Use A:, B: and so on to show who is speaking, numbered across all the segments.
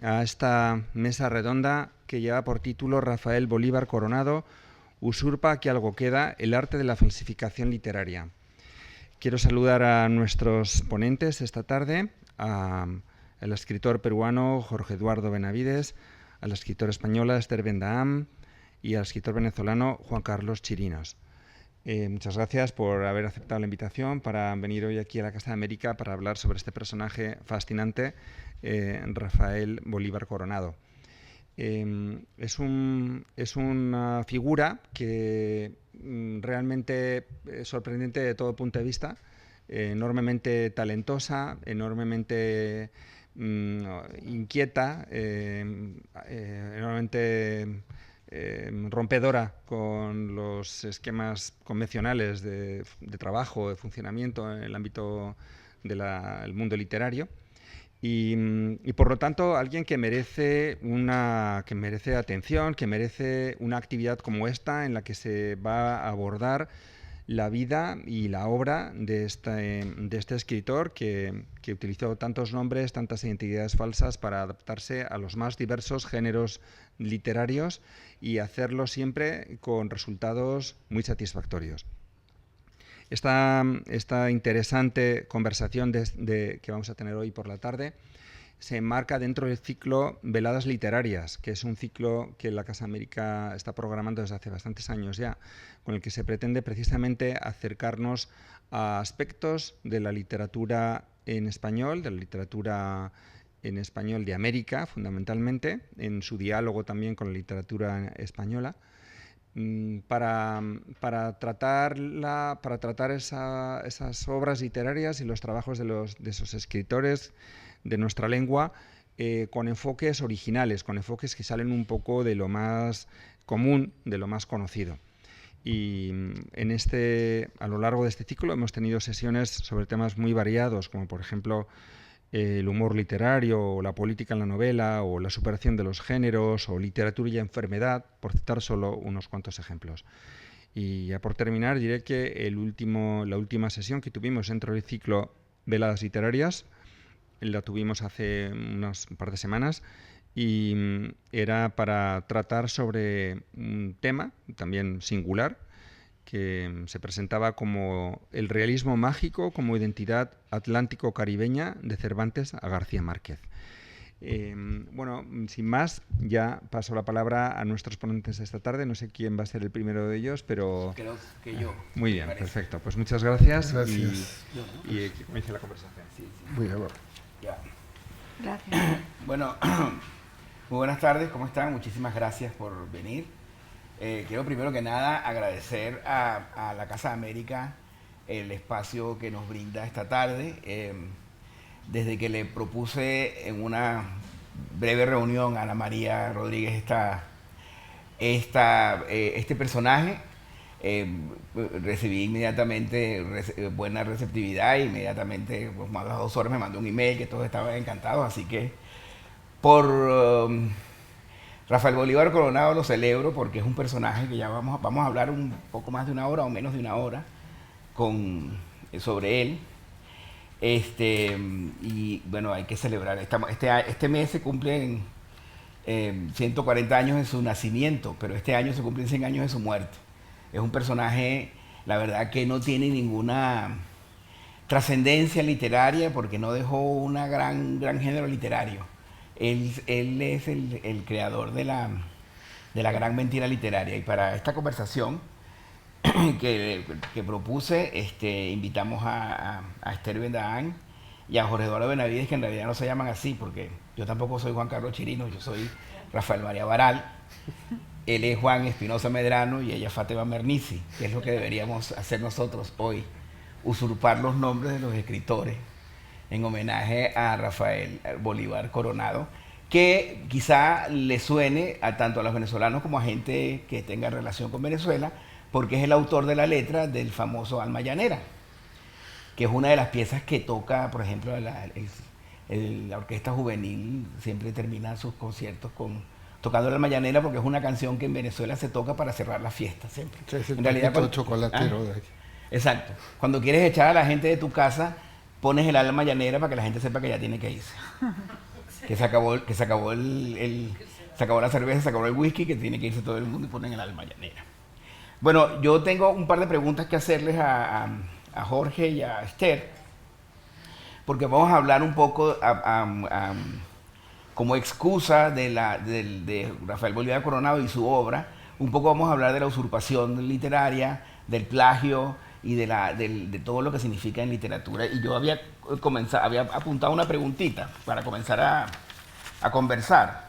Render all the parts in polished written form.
A: a esta mesa redonda que lleva por título Rafael Bolívar Coronado, usurpa que algo queda, el arte de la falsificación literaria. Quiero saludar a nuestros ponentes esta tarde, al escritor peruano Jorge Eduardo Benavides, a la escritora española Esther Bendahem y al escritor venezolano Juan Carlos Chirinos. Muchas gracias por haber aceptado la invitación para venir hoy aquí a la Casa de América para hablar sobre este personaje fascinante, Rafael Bolívar Coronado. Es una figura que realmente es sorprendente de todo punto de vista, enormemente talentosa, enormemente inquieta, enormemente rompedora con los esquemas convencionales de trabajo, de funcionamiento en el ámbito del mundo literario. Y por lo tanto, alguien que merece atención, que merece una actividad como esta en la que se va a abordar la vida y la obra de este escritor que utilizó tantos nombres, tantas identidades falsas para adaptarse a los más diversos géneros literarios y hacerlo siempre con resultados muy satisfactorios. Esta interesante conversación que vamos a tener hoy por la tarde se enmarca dentro del ciclo Veladas Literarias, que es un ciclo que la Casa América está programando desde hace bastantes años ya, con el que se pretende precisamente acercarnos a aspectos de la literatura en español, de la literatura en español de América, fundamentalmente, en su diálogo también con la literatura española, para tratar esas obras literarias y los trabajos de esos escritores de nuestra lengua con enfoques originales, con enfoques que salen un poco de lo más común, de lo más conocido. Y a lo largo de este ciclo hemos tenido sesiones sobre temas muy variados, como por ejemplo el humor literario, o la política en la novela, o la superación de los géneros, o literatura y enfermedad, por citar solo unos cuantos ejemplos. Y ya por terminar diré que la última sesión que tuvimos dentro del ciclo Veladas Literarias la tuvimos hace un par de semanas y era para tratar sobre un tema también singular que se presentaba como el realismo mágico como identidad atlántico-caribeña de Cervantes a García Márquez. Bueno, sin más, ya paso la palabra a nuestros ponentes de esta tarde. No sé quién va a ser el primero de ellos, pero...
B: Creo que yo.
A: Muy bien, perfecto. Pues muchas gracias.
C: Gracias.
A: Y que comience la conversación.
B: Sí.
C: Muy bien.
B: Ya.
D: Gracias.
B: Bueno, muy buenas tardes, ¿cómo están? Muchísimas gracias por venir. Quiero primero que nada agradecer a la Casa de América el espacio que nos brinda esta tarde. Desde que le propuse en una breve reunión a Ana María Rodríguez este personaje, recibí inmediatamente buena receptividad y inmediatamente, pues, a las 2 horas me mandó un email que todos estaban encantados, así que por Rafael Bolívar Coronado lo celebro porque es un personaje que ya vamos a hablar un poco más de una hora o menos de una hora sobre él. Y bueno, hay que celebrar. Este mes se cumplen 140 años de su nacimiento, pero este año se cumplen 100 años de su muerte. Es un personaje, la verdad, que no tiene ninguna trascendencia literaria porque no dejó un gran género literario. Él es el creador de la gran mentira literaria. Y para esta conversación que propuse, invitamos a Esther Bendahem y a Jorge Eduardo Benavides, que en realidad no se llaman así, porque yo tampoco soy Juan Carlos Chirinos, yo soy Rafael María Baral. Él es Juan Espinosa Medrano y ella Fátima Mernissi, que es lo que deberíamos hacer nosotros hoy, usurpar los nombres de los escritores en homenaje a Rafael Bolívar Coronado, que quizá le suene tanto a los venezolanos como a gente que tenga relación con Venezuela, porque es el autor de la letra del famoso Alma Llanera, que es una de las piezas que toca, por ejemplo, la Orquesta Juvenil siempre termina sus conciertos tocando la Alma Llanera, porque es una canción que en Venezuela se toca para cerrar la fiesta siempre.
C: Sí,
B: en realidad,
C: chocolatero de aquí.
B: Exacto. Cuando quieres echar a la gente de tu casa, pones el Alma Llanera para que la gente sepa que ya tiene que irse. que se acabó se acabó la cerveza, se acabó el whisky, que tiene que irse todo el mundo y ponen el alma llanera. Bueno, yo tengo un par de preguntas que hacerles a Jorge y a Esther, porque vamos a hablar un poco como excusa de Rafael Bolívar Coronado y su obra. Un poco vamos a hablar de la usurpación literaria, del plagio y de todo lo que significa en literatura. Y yo había apuntado una preguntita para comenzar a conversar,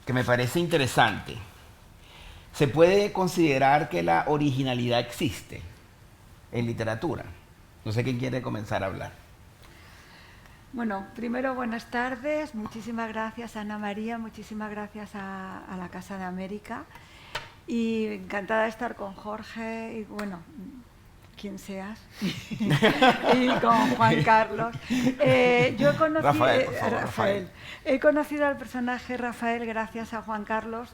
B: que me parece interesante. ¿Se puede considerar que la originalidad existe en literatura? No sé quién quiere comenzar a hablar.
D: Bueno, primero buenas tardes, muchísimas gracias Ana María, muchísimas gracias a la Casa de América y encantada de estar con Jorge y bueno, quien seas, y con Juan Carlos. Yo he conocido,
B: Rafael.
D: He conocido al personaje Rafael gracias a Juan Carlos,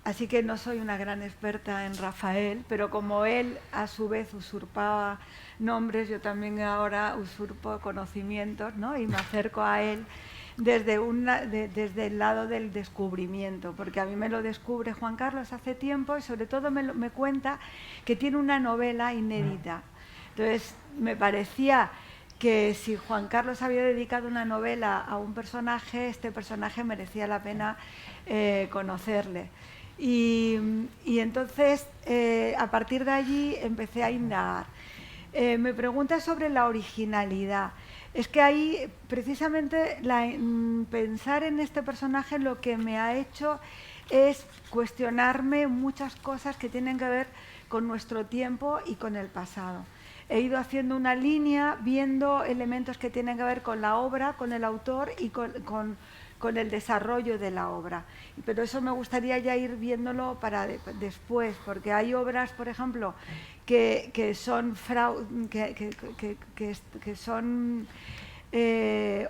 D: así que no soy una gran experta en Rafael, pero como él a su vez usurpaba nombres, yo también ahora usurpo conocimientos, ¿no? Y me acerco a él desde el lado del descubrimiento, porque a mí me lo descubre Juan Carlos hace tiempo y sobre todo me cuenta que tiene una novela inédita. Entonces me parecía que si Juan Carlos había dedicado una novela a un personaje, este personaje merecía la pena conocerle. Y entonces a partir de allí empecé a indagar. Me pregunta sobre la originalidad. Es que ahí, precisamente, pensar en este personaje lo que me ha hecho es cuestionarme muchas cosas que tienen que ver con nuestro tiempo y con el pasado. He ido haciendo una línea, viendo elementos que tienen que ver con la obra, con el autor y con el desarrollo de la obra. Pero eso me gustaría ya ir viéndolo para después, porque hay obras, por ejemplo, que son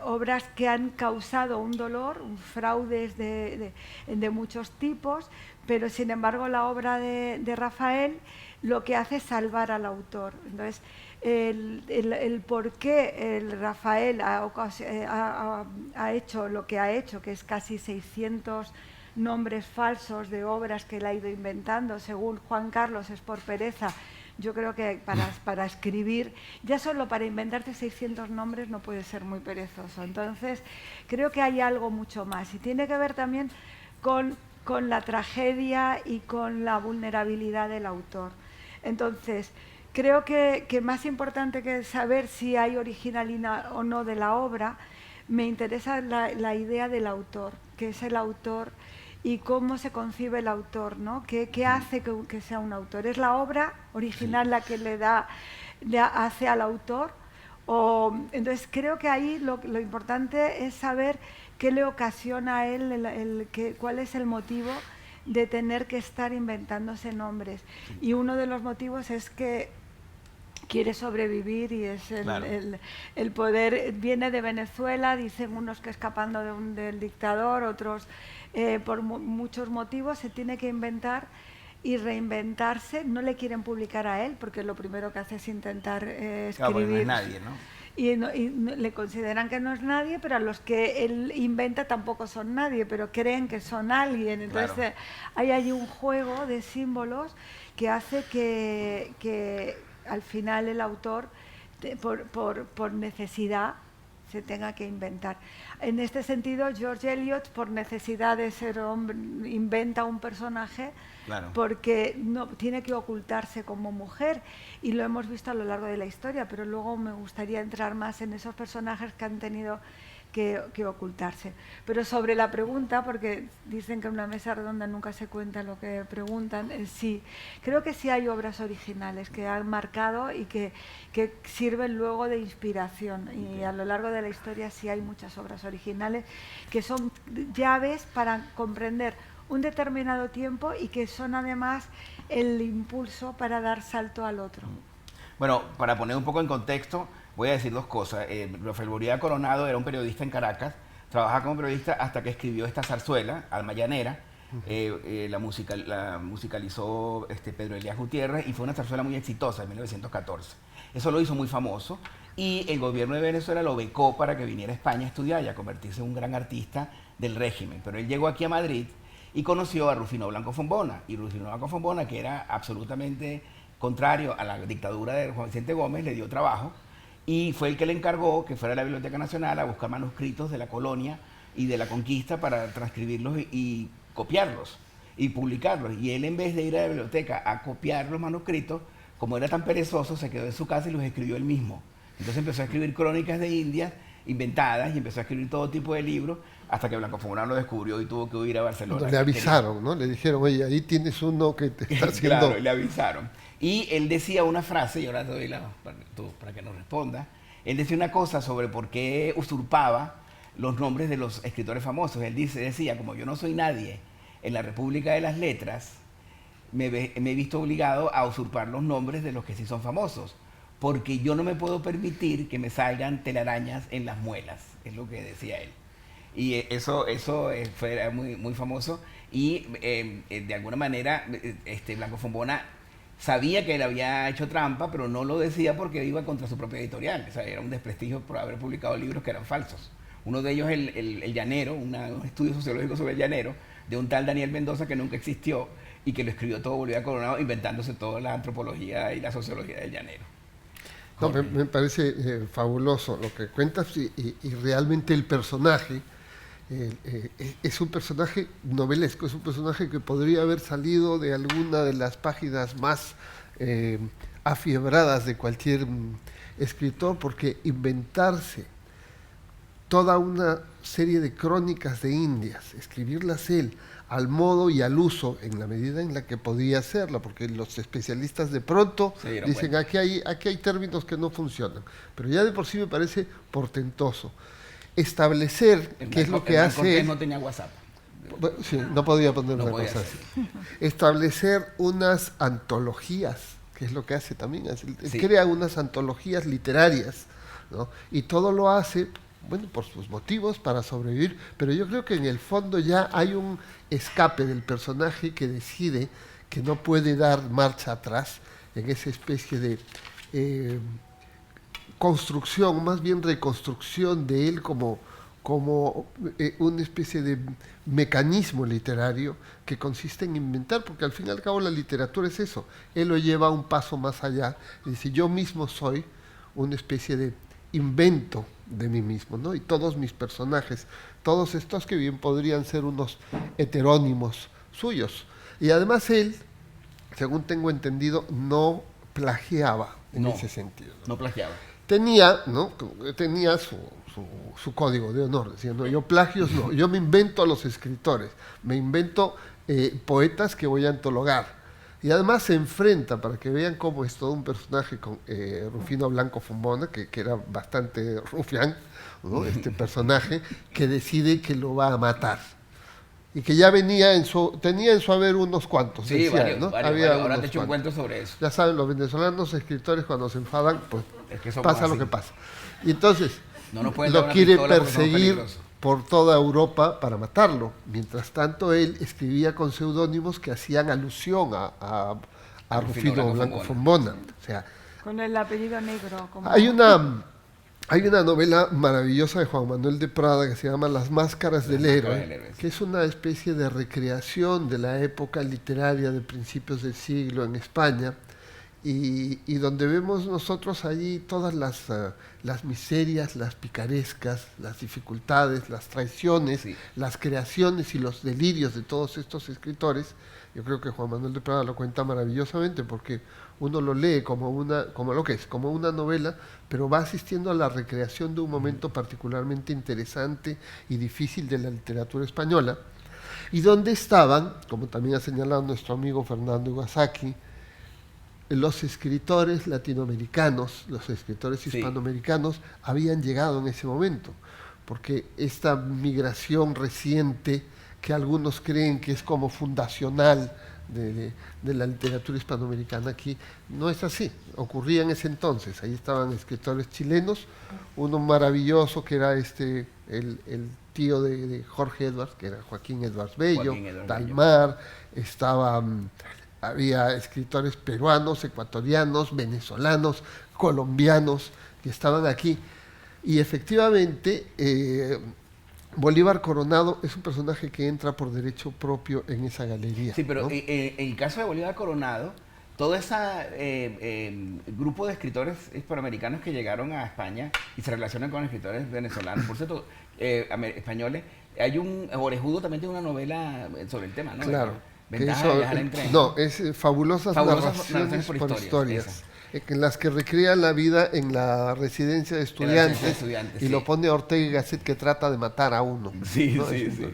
D: obras que han causado un dolor, fraudes de muchos tipos, pero sin embargo la obra de Rafael lo que hace es salvar al autor. Entonces, el por qué el Rafael ha hecho lo que ha hecho, que es casi 600 nombres falsos de obras que él ha ido inventando, según Juan Carlos es por pereza. Yo creo que para escribir, ya solo para inventarte 600 nombres no puede ser muy perezoso. Entonces, creo que hay algo mucho más. Y tiene que ver también con la tragedia y con la vulnerabilidad del autor. Entonces, creo que más importante que saber si hay originalidad o no de la obra, me interesa la idea del autor, que es el autor y cómo se concibe el autor, ¿no? ¿Qué hace que sea un autor? ¿Es la obra original la que le hace al autor? Entonces creo que ahí lo importante es saber qué le ocasiona a él, cuál es el motivo de tener que estar inventándose nombres. Y uno de los motivos es que quiere sobrevivir y es el poder. Viene de Venezuela, dicen unos que escapando del dictador, otros por muchos motivos se tiene que inventar y reinventarse. No le quieren publicar a él porque lo primero que hace es intentar escribir.
B: Claro, no es nadie, ¿no?
D: Y le consideran que no es nadie, pero a los que él inventa tampoco son nadie, pero creen que son alguien. Entonces hay allí un juego de símbolos que hace que al final el autor, por necesidad, se tenga que inventar. En este sentido, George Eliot, por necesidad de ser hombre, inventa un personaje porque no tiene que ocultarse como mujer, y lo hemos visto a lo largo de la historia, pero luego me gustaría entrar más en esos personajes que han tenido que ocultarse. Pero sobre la pregunta, porque dicen que en una mesa redonda nunca se cuenta lo que preguntan, sí, creo que sí hay obras originales que han marcado y que sirven luego de inspiración, y a lo largo de la historia sí hay muchas obras originales que son llaves para comprender un determinado tiempo y que son además el impulso para dar salto al otro.
B: Bueno, para poner un poco en contexto, voy a decir dos cosas. Rafael Bolívar Coronado era un periodista en Caracas, trabajaba como periodista hasta que escribió esta zarzuela, Alma Llanera. La musicalizó Pedro Elías Gutiérrez y fue una zarzuela muy exitosa en 1914. Eso lo hizo muy famoso y el gobierno de Venezuela lo becó para que viniera a España a estudiar y a convertirse en un gran artista del régimen. Pero él llegó aquí a Madrid y conoció a Rufino Blanco Fombona. Y Rufino Blanco Fombona, que era absolutamente contrario a la dictadura de Juan Vicente Gómez, le dio trabajo y fue el que le encargó que fuera a la Biblioteca Nacional a buscar manuscritos de la colonia y de la conquista para transcribirlos y copiarlos y publicarlos. Y él, en vez de ir a la biblioteca a copiar los manuscritos, como era tan perezoso, se quedó en su casa y los escribió él mismo. Entonces empezó a escribir crónicas de Indias inventadas y empezó a escribir todo tipo de libros hasta que Blanco Fombona lo descubrió y tuvo que huir a Barcelona.
C: Le avisaron, ¿no? Le dijeron, oye, ahí tienes uno que te está haciendo...
B: Claro, le avisaron. Y él decía una frase, y ahora te doy para que nos responda. Él decía una cosa sobre por qué usurpaba los nombres de los escritores famosos. Él decía, como yo no soy nadie en la República de las Letras, me he visto obligado a usurpar los nombres de los que sí son famosos, porque yo no me puedo permitir que me salgan telarañas en las muelas, es lo que decía él. Y eso fue muy, muy famoso y de alguna manera Blanco Fombona sabía que él había hecho trampa, pero no lo decía porque iba contra su propia editorial. O sea, era un desprestigio por haber publicado libros que eran falsos. Uno de ellos, el Llanero, un estudio sociológico sobre el Llanero, de un tal Daniel Mendoza que nunca existió y que lo escribió todo Bolívar Coronado, inventándose toda la antropología y la sociología del Llanero.
C: No, me parece fabuloso lo que cuentas y realmente el personaje es un personaje novelesco, es un personaje que podría haber salido de alguna de las páginas más afiebradas de cualquier escritor, porque inventarse toda una serie de crónicas de Indias, escribirlas él al modo y al uso en la medida en la que podía hacerla, porque los especialistas de pronto dicen aquí hay términos que no funcionan, pero ya de por sí me parece portentoso. Establecer, que es lo que hace...
B: no tenía WhatsApp.
C: Sí, no podía poner
B: no
C: una cosa así. Establecer unas antologías, que es lo que hace también. Sí. Crea unas antologías literarias, ¿no? Y todo lo hace, bueno, por sus motivos, para sobrevivir, pero yo creo que en el fondo ya hay un escape del personaje que decide que no puede dar marcha atrás en esa especie de construcción, más bien reconstrucción de él como una especie de mecanismo literario que consiste en inventar, porque al fin y al cabo la literatura es eso. Él lo lleva un paso más allá y dice, yo mismo soy una especie de invento de mí mismo, ¿no? Y todos mis personajes, todos estos que bien podrían ser unos heterónimos suyos. Y además él, según tengo entendido, no plagiaba en ese sentido, ¿no?
B: No plagiaba.
C: Tenía su código de honor, decía, no, yo plagios no, yo me invento a los escritores, me invento poetas que voy a antologar. Y además se enfrenta, para que vean cómo es todo un personaje, con Rufino Blanco Fombona, que era bastante rufián, ¿no? Este personaje que decide que lo va a matar. Y que ya tenía en su haber unos cuantos.
B: Sí,
C: decía,
B: varios. Ahora te he hecho un cuento sobre eso.
C: Ya saben, los venezolanos escritores cuando se enfadan, pues
B: es que
C: pasa lo que pasa. Y entonces
B: no
C: lo quiere perseguir por toda Europa para matarlo. Mientras tanto, él escribía con seudónimos que hacían alusión a Rufino Blanco Fombona. O sea,
D: con el apellido negro. Como...
C: Hay una novela maravillosa de Juan Manuel de Prada que se llama Las Máscaras del Héroe, que es una especie de recreación de la época literaria de principios del siglo en España, y donde vemos nosotros allí todas las miserias, las picarescas, las dificultades, las traiciones, sí, las creaciones y los delirios de todos estos escritores. Yo creo que Juan Manuel de Prada lo cuenta maravillosamente, porque uno lo lee como una novela, pero va asistiendo a la recreación de un momento particularmente interesante y difícil de la literatura española, y donde estaban, como también ha señalado nuestro amigo Fernando Iwasaki, los escritores latinoamericanos, los escritores hispanoamericanos, habían llegado en ese momento, porque esta migración reciente, que algunos creen que es como fundacional de la literatura hispanoamericana aquí, no es así. Ocurría en ese entonces. Ahí estaban escritores chilenos, uno maravilloso que era el tío de Jorge Edwards, que era Joaquín Edwards Bello, Dalmar, había escritores peruanos, ecuatorianos, venezolanos, colombianos, que estaban aquí. Y efectivamente, Bolívar Coronado es un personaje que entra por derecho propio en esa galería.
B: Sí, pero
C: ¿no?
B: en el caso de Bolívar Coronado, todo ese grupo de escritores hispanoamericanos que llegaron a España y se relacionan con escritores venezolanos, por cierto, españoles, hay un Orejudo también tiene una novela sobre el tema, ¿no?
C: Claro.
B: Ventaja de viajar en tren.
C: No, es Fabulosas narraciones por historias. En las que recrea la vida en la residencia de estudiantes, y lo pone Ortega y Gasset, que trata de matar a uno.
B: Sí,
C: ¿no?
B: sí, sí.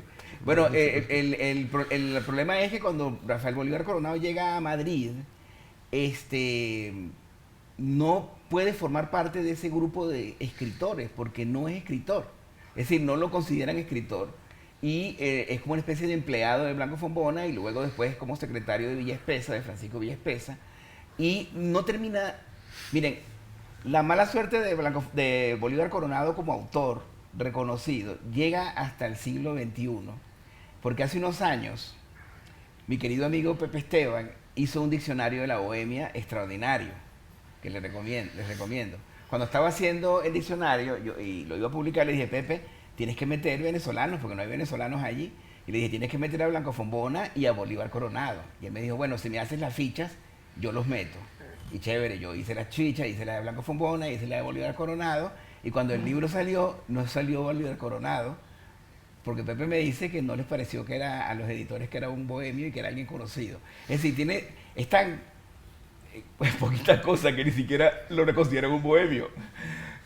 B: Bueno, el problema es que cuando Rafael Bolívar Coronado llega a Madrid, no puede formar parte de ese grupo de escritores, porque no es escritor. Es decir, no lo consideran escritor. Y es como una especie de empleado de Blanco Fombona, y luego después como secretario de Villa Espesa, de Francisco Villa Espesa. Y no termina... Miren, la mala suerte de Bolívar Coronado como autor reconocido llega hasta el siglo XXI, porque hace unos años mi querido amigo Pepe Esteban hizo un diccionario de la bohemia extraordinario, que les recomiendo. Cuando estaba haciendo el diccionario y lo iba a publicar, le dije, Pepe, tienes que meter venezolanos, porque no hay venezolanos allí. Y le dije, tienes que meter a Blanco Fombona y a Bolívar Coronado. Y él me dijo, bueno, si me haces las fichas, yo los meto. Y chévere, yo hice las fichas, hice la de Blanco Fombona, hice la de Bolívar Coronado. Y cuando el libro salió, no salió Bolívar Coronado, porque Pepe me dice que no les pareció que era a los editores que era un bohemio y que era alguien conocido. Es decir, es tan poquita cosa que ni siquiera lo consideran un bohemio.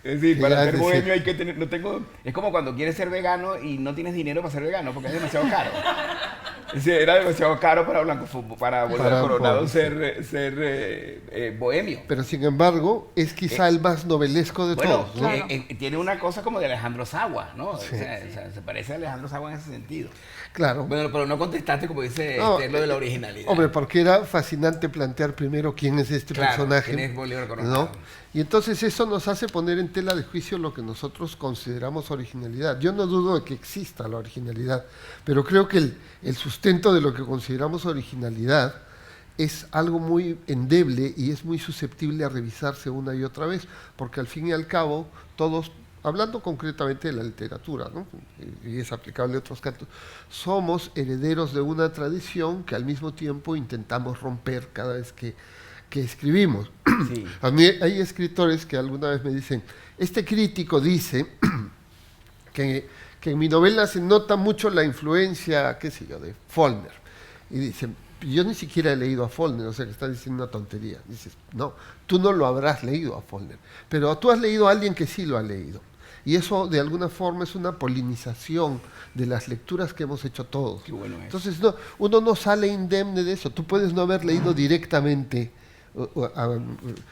B: Es decir, para ser bohemio hay que tener, es como cuando quieres ser vegano y no tienes dinero para ser vegano porque es demasiado caro. Es decir, era demasiado caro para Bolívar Coronado ser bohemio.
C: Pero sin embargo, es quizá el más novelesco de todos, ¿no?
D: Claro.
B: Tiene una cosa como de Alejandro Sagua, ¿no?
C: Sí.
B: O sea, se parece a Alejandro Sagua en ese sentido.
C: Claro.
B: Bueno, pero no contestaste, como dice
C: No,
B: lo de la originalidad.
C: Hombre, porque era fascinante plantear primero quién es este personaje.
B: ¿Quién es Bolívar Coronado?
C: ¿No? Y entonces eso nos hace poner en tela de juicio lo que nosotros consideramos originalidad. Yo no dudo de que exista la originalidad, pero creo que el sustento de lo que consideramos originalidad es algo muy endeble y es muy susceptible a revisarse una y otra vez, porque al fin y al cabo todos, hablando concretamente de la literatura, ¿no? Y es aplicable a otros casos, somos herederos de una tradición que al mismo tiempo intentamos romper cada vez que escribimos.
B: Sí.
C: A mí hay escritores que alguna vez me dicen, este crítico dice que en mi novela se nota mucho la influencia, qué sé yo, de Faulkner. Y dicen, yo ni siquiera he leído a Faulkner, o sea que está diciendo una tontería. Dices, no, tú no lo habrás leído a Faulkner, pero tú has leído a alguien que sí lo ha leído. Y eso de alguna forma es una polinización de las lecturas que hemos hecho todos.
B: Qué bueno es.
C: Entonces uno no sale indemne de eso. Tú puedes no haber leído directamente,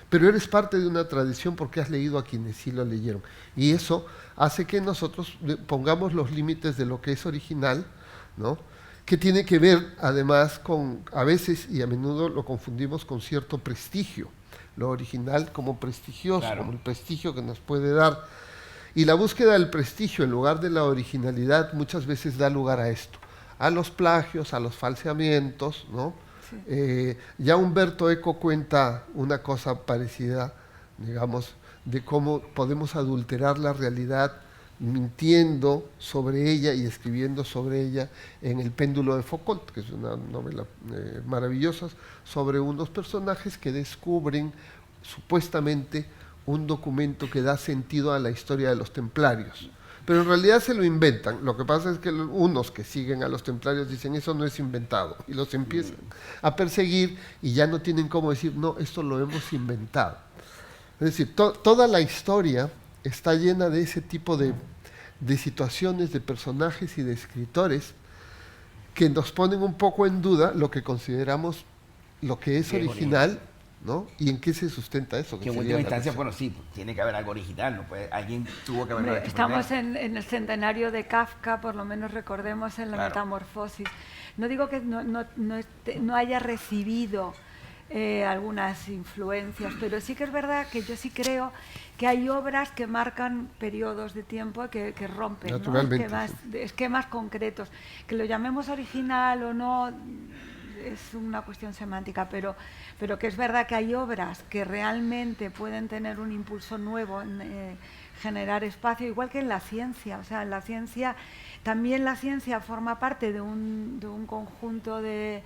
C: pero eres parte de una tradición porque has leído a quienes sí lo leyeron. Y eso hace que nosotros pongamos los límites de lo que es original, ¿no? Que tiene que ver además con, a veces y a menudo lo confundimos con cierto prestigio. Lo original como prestigioso,
B: Claro.
C: como el prestigio que nos puede dar. Y la búsqueda del prestigio en lugar de la originalidad muchas veces da lugar a esto, a los plagios, a los falseamientos, ¿no? Sí. Ya Humberto Eco cuenta una cosa parecida, digamos, de cómo podemos adulterar la realidad mintiendo sobre ella y escribiendo sobre ella en El péndulo de Foucault, que es una novela maravillosa sobre unos personajes que descubren supuestamente un documento que da sentido a la historia de los templarios. Pero en realidad se lo inventan. Lo que pasa es que unos que siguen a los templarios dicen eso no es inventado y los empiezan a perseguir y ya no tienen cómo decir no, esto lo hemos inventado. Es decir, toda la historia está llena de ese tipo de situaciones, de personajes y de escritores que nos ponen un poco en duda lo que consideramos lo que es original, ¿no? ¿Y en qué se sustenta eso?
B: Que en última instancia, bueno, sí, tiene que haber algo original, ¿no? Pues alguien tuvo que haberlo hecho.
D: Estamos en el centenario de Kafka, por lo menos recordemos en la Metamorfosis. No digo que no haya recibido algunas influencias, pero sí que es verdad que yo sí creo que hay obras que marcan periodos de tiempo que rompen, ¿no? Esquemas concretos. Que lo llamemos original o no, es una cuestión semántica, pero que es verdad que hay obras que realmente pueden tener un impulso nuevo en generar espacio, igual que en la ciencia. O sea, en la ciencia, también la ciencia forma parte de un conjunto de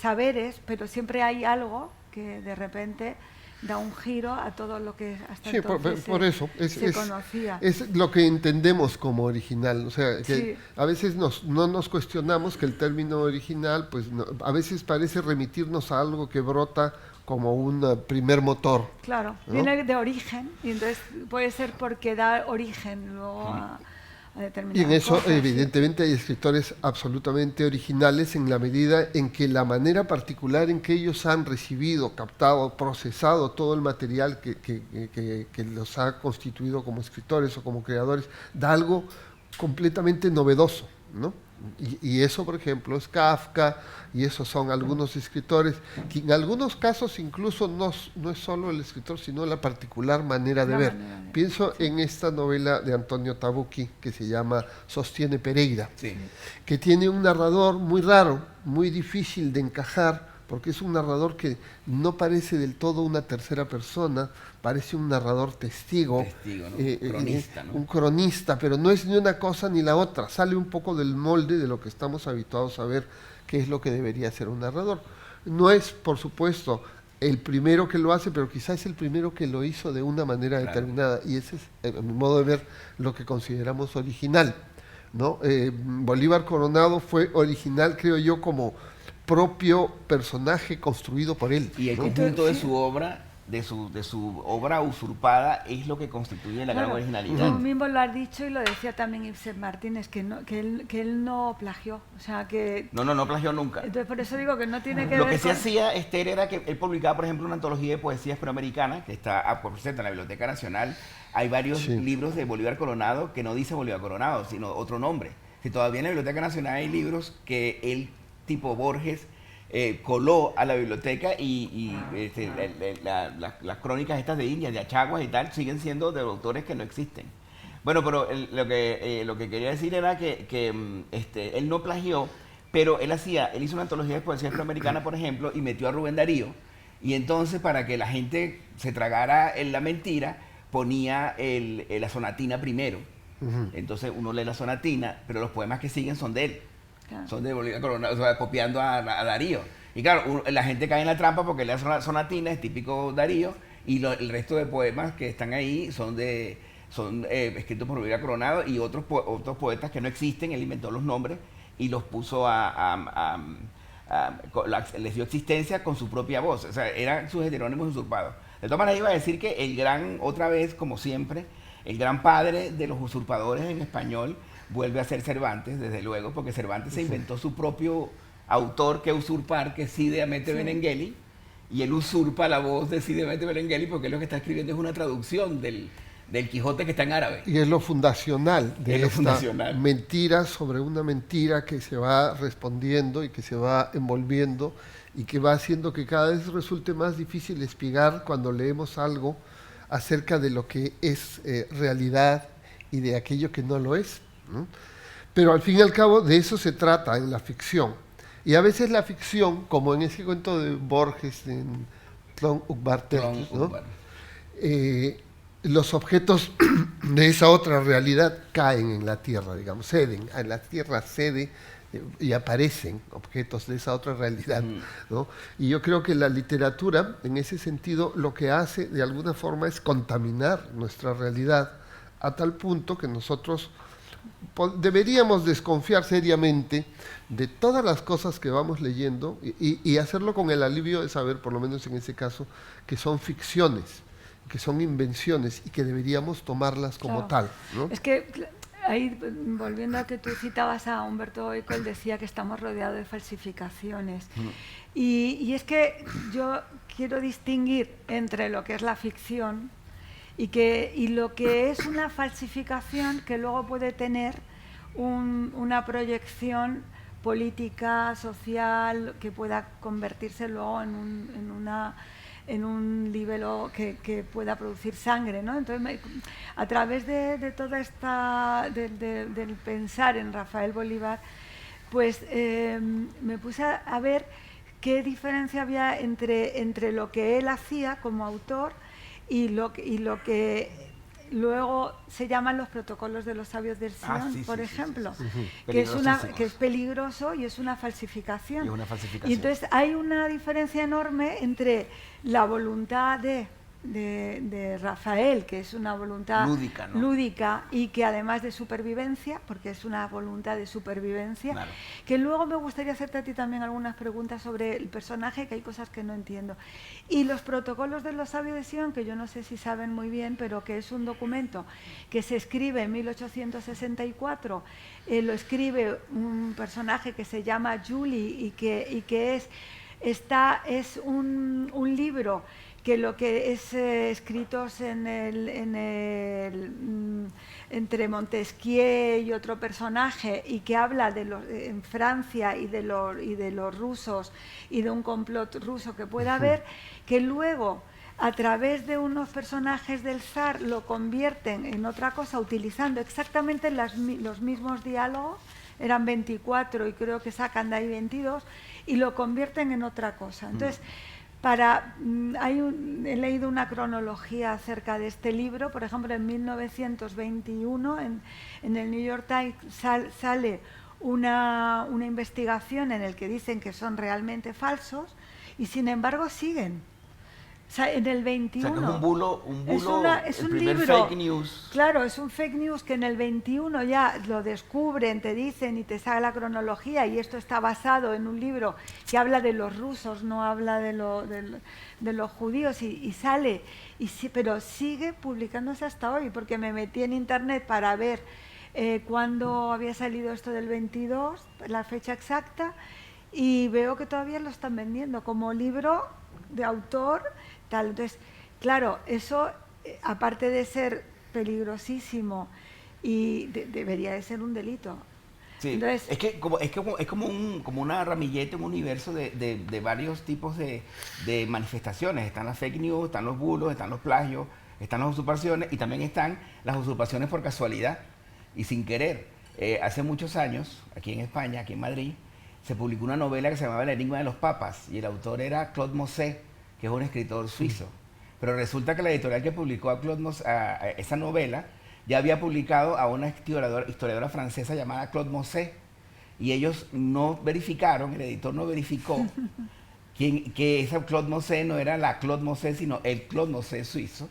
D: saberes, pero siempre hay algo que de repente da un giro a todo lo que hasta entonces
C: por eso
D: se conocía.
C: Es lo que entendemos como original, o sea, que
D: Sí.
C: a veces no nos cuestionamos que el término original, pues a veces parece remitirnos a algo que brota como un primer motor.
D: Claro,
C: ¿no?
D: viene de origen, y entonces puede ser porque da origen luego a determinadas
C: Y en eso,
D: cosas,
C: evidentemente, hay escritores absolutamente originales en la medida en que la manera particular en que ellos han recibido, captado, procesado todo el material que los ha constituido como escritores o como creadores, da algo completamente novedoso, ¿no? Y eso, por ejemplo, es Kafka, y esos son algunos escritores, que en algunos casos incluso no es solo el escritor, sino la particular manera de ver. Pienso en esta novela de Antonio Tabucchi, que se llama Sostiene Pereira,
B: Sí.
C: que tiene un narrador muy raro, muy difícil de encajar, porque es un narrador que no parece del todo una tercera persona, parece un narrador testigo,
B: ¿no? Cronista, ¿no?
C: un cronista, pero no es ni una cosa ni la otra, sale un poco del molde de lo que estamos habituados a ver qué es lo que debería ser un narrador. No es, por supuesto, el primero que lo hace, pero quizás es el primero que lo hizo de una manera determinada, y ese es, a mi modo de ver, lo que consideramos original, ¿no? Bolívar Coronado fue original, creo yo, como propio personaje construido por él.
B: Y el
C: ¿no?
B: conjunto de su obra, de su obra usurpada, es lo que constituye la gran originalidad.
D: Tú mismo lo has dicho y lo decía también Ibsen Martínez, que él no plagió. O sea, que...
B: No plagió nunca.
D: Entonces, por eso digo que no tiene que
B: Lo
D: ver
B: que sí
D: con...
B: hacía Esther era que él publicaba, por ejemplo, una antología de poesía hispanoamericana que está, por cierto, en la Biblioteca Nacional. Hay varios libros de Bolívar Coronado que no dice Bolívar Coronado, sino otro nombre. Si todavía en la Biblioteca Nacional hay libros que él, tipo Borges, coló a la biblioteca, y las crónicas estas de Indias, de Achaguas y tal, siguen siendo de autores que no existen. Bueno, pero lo que quería decir era que él no plagió, pero él hizo una antología de poesía afroamericana, por ejemplo, y metió a Rubén Darío, y entonces, para que la gente se tragara la mentira, ponía la sonatina primero. Entonces uno lee la sonatina, pero los poemas que siguen son de él. Son de Bolívar Coronado, o sea, copiando a Darío. Y claro, la gente cae en la trampa porque lee la sonatina, es típico Darío, y el resto de poemas que están ahí son escritos por Bolívar Coronado, y otros poetas que no existen, él inventó los nombres y los puso les dio existencia con su propia voz. O sea, eran sus heterónimos usurpados. De todas maneras, iba a decir que otra vez, como siempre, el gran padre de los usurpadores en español vuelve a ser Cervantes, desde luego, porque Cervantes se inventó su propio autor que usurpar, que es Cide Hamete Benengeli, y él usurpa la voz de Cide Hamete Benengeli porque lo que está escribiendo es una traducción del Quijote, que está en árabe.
C: Y es lo fundacional de esta
B: fundacional.
C: Mentira sobre una mentira que se va respondiendo y que se va envolviendo y que va haciendo que cada vez resulte más difícil espigar cuando leemos algo acerca de lo que es realidad y de aquello que no lo es, ¿no? Pero al fin y al cabo de eso se trata en la ficción. Y a veces la ficción, como en ese cuento de Borges, en Tlön Uqbar Terqui, ¿no? Los objetos de esa otra realidad caen en la tierra, digamos, ceden, en la tierra cede y aparecen objetos de esa otra realidad, ¿no? Y yo creo que la literatura, en ese sentido, lo que hace de alguna forma es contaminar nuestra realidad a tal punto que nosotros deberíamos desconfiar seriamente de todas las cosas que vamos leyendo y hacerlo con el alivio de saber, por lo menos en ese caso, que son ficciones, que son invenciones y que deberíamos tomarlas como tal, ¿no?
D: Es que ahí, volviendo a que tú citabas a Humberto Eco, él decía que estamos rodeados de falsificaciones. Y es que yo quiero distinguir entre lo que es la ficción y lo que es una falsificación que luego puede tener una proyección política, social, que pueda convertirse luego en un libelo que pueda producir sangre, ¿no? Entonces, a través de toda esta del pensar en Rafael Bolívar, pues me puse a ver qué diferencia había entre lo que él hacía como autor y lo que luego se llaman los protocolos de los sabios del Sion, por ejemplo, que es peligroso y es una falsificación. Y entonces hay una diferencia enorme entre la voluntad de Rafael, que es una voluntad
B: lúdica, ¿no?
D: lúdica y que además de supervivencia, porque es una voluntad de supervivencia, claro. Que luego me gustaría hacerte a ti también algunas preguntas sobre el personaje, que hay cosas que no entiendo. Y los protocolos de los sabios de Sion, que yo no sé si saben muy bien, pero que es un documento que se escribe en 1864, lo escribe un personaje que se llama Julie y que es un libro que lo que es escritos entre Montesquieu y otro personaje y que habla en Francia y de los rusos y de un complot ruso que pueda haber, que luego a través de unos personajes del zar lo convierten en otra cosa utilizando exactamente los mismos diálogos, eran 24 y creo que sacan de ahí 22 y lo convierten en otra cosa. Entonces, he leído una cronología acerca de este libro. Por ejemplo, en 1921 en el New York Times sale una investigación en la que dicen que son realmente falsos y sin embargo siguen. O sea, en el 21
B: o sea, que es un bulo,
D: es un
B: primer
D: libro,
B: fake news.
D: Claro, es un fake news que en el 21 ya lo descubren, te dicen y te sale la cronología, y esto está basado en un libro que habla de los rusos, no habla de los judíos, y sale, pero sigue publicándose hasta hoy, porque me metí en internet para ver cuándo había salido esto del 22, la fecha exacta, y veo que todavía lo están vendiendo como libro de autor, tal. Entonces, claro, eso, aparte de ser peligrosísimo, y debería de ser un delito.
B: Sí, entonces, es como una ramilleta, un universo de varios tipos de manifestaciones. Están las fake news, están los bulos, están los plagios, están las usurpaciones y también están las usurpaciones por casualidad y sin querer. Hace muchos años, aquí en España, aquí en Madrid, se publicó una novela que se llamaba El enigma de los papas y el autor era Claude Monet, que es un escritor suizo. Pero resulta que la editorial que publicó a esa novela ya había publicado a una historiadora francesa llamada Claude Monet, y ellos no verificaron, el editor no verificó que esa Claude Monet no era la Claude Monet, sino el Claude Monet suizo,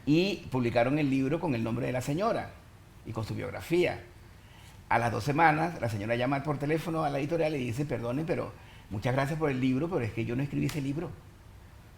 B: y publicaron el libro con el nombre de la señora y con su biografía. A las 2 semanas, la señora llama por teléfono a la editorial y dice: perdonen, pero muchas gracias por el libro, pero es que yo no escribí ese libro.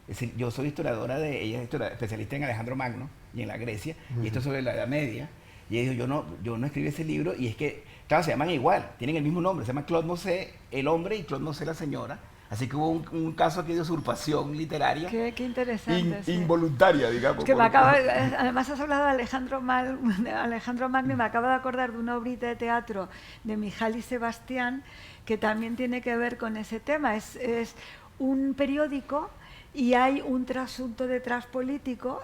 B: Es decir, yo soy historiadora ella es especialista en Alejandro Magno y en la Grecia, y esto es sobre la Edad Media. Y ella dijo: yo no escribí ese libro, y es que, claro, se llaman igual, tienen el mismo nombre, se llama Claude Monet, el hombre, y Claude Monet, la señora. Así que hubo un caso aquí de usurpación literaria.
D: Qué interesante.
B: Involuntaria, digamos.
D: Que además has hablado de Alejandro Magno, y me acabo de acordar de una obrita de teatro de Mijalis Sebastián, que también tiene que ver con ese tema. Es un periódico y hay un trasunto detrás político,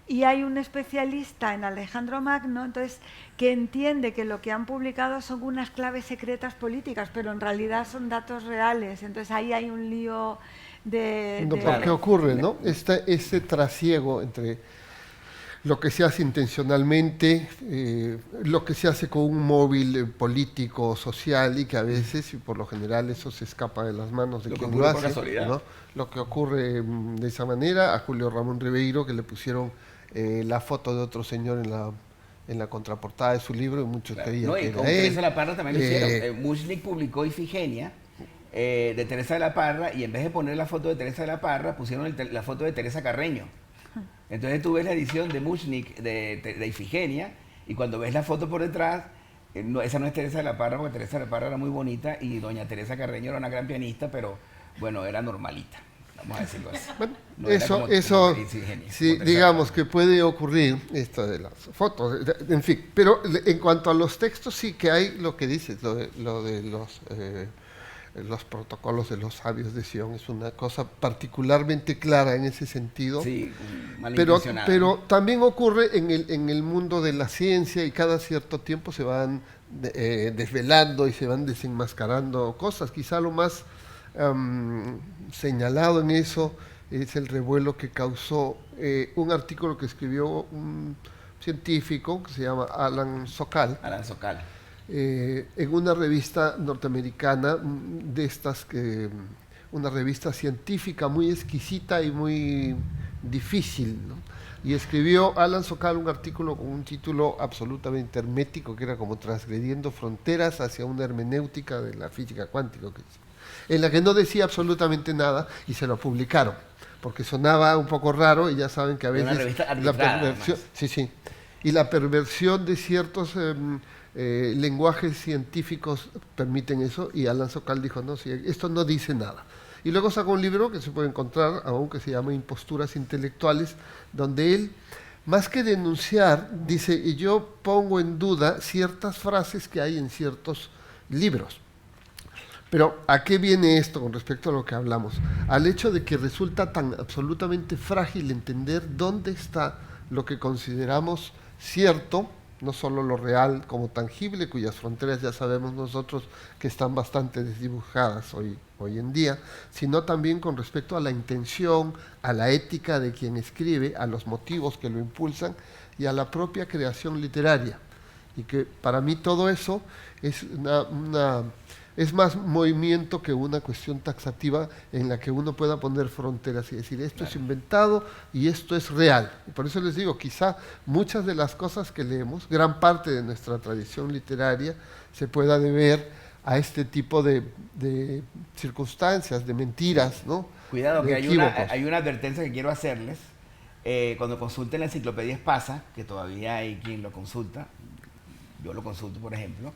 D: y hay un especialista en Alejandro Magno, entonces, que entiende que lo que han publicado son unas claves secretas políticas, pero en realidad son datos reales. Entonces ahí hay un lío
C: ¿Qué ocurre, no? Este trasiego entre lo que se hace intencionalmente, lo que se hace con un móvil político, social, y que a veces, y por lo general, eso se escapa de las manos de quien lo hace, ¿no? Lo que ocurre de esa manera. A Julio Ramón Ribeiro, que le pusieron la foto de otro señor en la contraportada de su libro, y muchos creían que era
B: con Teresa de la Parra también lo hicieron. Mushnik publicó Ifigenia de Teresa de la Parra, y en vez de poner la foto de Teresa de la Parra, pusieron la foto de Teresa Carreño. Entonces tú ves la edición de Mushnik de Ifigenia, y cuando ves la foto por detrás, esa no es Teresa de la Parra, porque Teresa de la Parra era muy bonita y doña Teresa Carreño era una gran pianista, pero bueno, era normalita, vamos a decirlo así.
C: Bueno,
B: no
C: eso sí, digamos que puede ocurrir, esto de las fotos, en fin. Pero en cuanto a los textos, sí que hay lo que dices, lo de los los protocolos de los sabios de Sion. Es una cosa particularmente clara en ese sentido.
B: Sí, malintencionada.
C: Pero también ocurre en el mundo de la ciencia, y cada cierto tiempo se van desvelando y se van desenmascarando cosas. Quizá lo más señalado en eso es el revuelo que causó un artículo que escribió un científico que se llama Alan Sokal. En una revista norteamericana de estas una revista científica muy exquisita y muy difícil, ¿no? Y escribió Alan Sokal un artículo con un título absolutamente hermético, que era como Transgrediendo fronteras hacia una hermenéutica de la física cuántica, en la que no decía absolutamente nada, y se lo publicaron porque sonaba un poco raro, y ya saben que a veces
B: una revista
C: la perversión, sí, y la perversión de ciertos lenguajes científicos permiten eso, y Alan Sokal dijo, no, sí, esto no dice nada. Y luego sacó un libro que se puede encontrar aún, que se llama Imposturas Intelectuales, donde él, más que denunciar, dice, y yo pongo en duda ciertas frases que hay en ciertos libros. Pero ¿a qué viene esto con respecto a lo que hablamos? Al hecho de que resulta tan absolutamente frágil entender dónde está lo que consideramos cierto, no solo lo real como tangible, cuyas fronteras ya sabemos nosotros que están bastante desdibujadas hoy en día, sino también con respecto a la intención, a la ética de quien escribe, a los motivos que lo impulsan y a la propia creación literaria. Y que para mí todo eso es es más movimiento que una cuestión taxativa en la que uno pueda poner fronteras y decir esto es inventado y esto es real. Y por eso les digo, quizá muchas de las cosas que leemos, gran parte de nuestra tradición literaria, se pueda deber a este tipo de circunstancias, de mentiras, ¿no?
B: Cuidado, que hay una advertencia que quiero hacerles. Cuando consulten la enciclopedia Espasa, que todavía hay quien lo consulta, yo lo consulto, por ejemplo,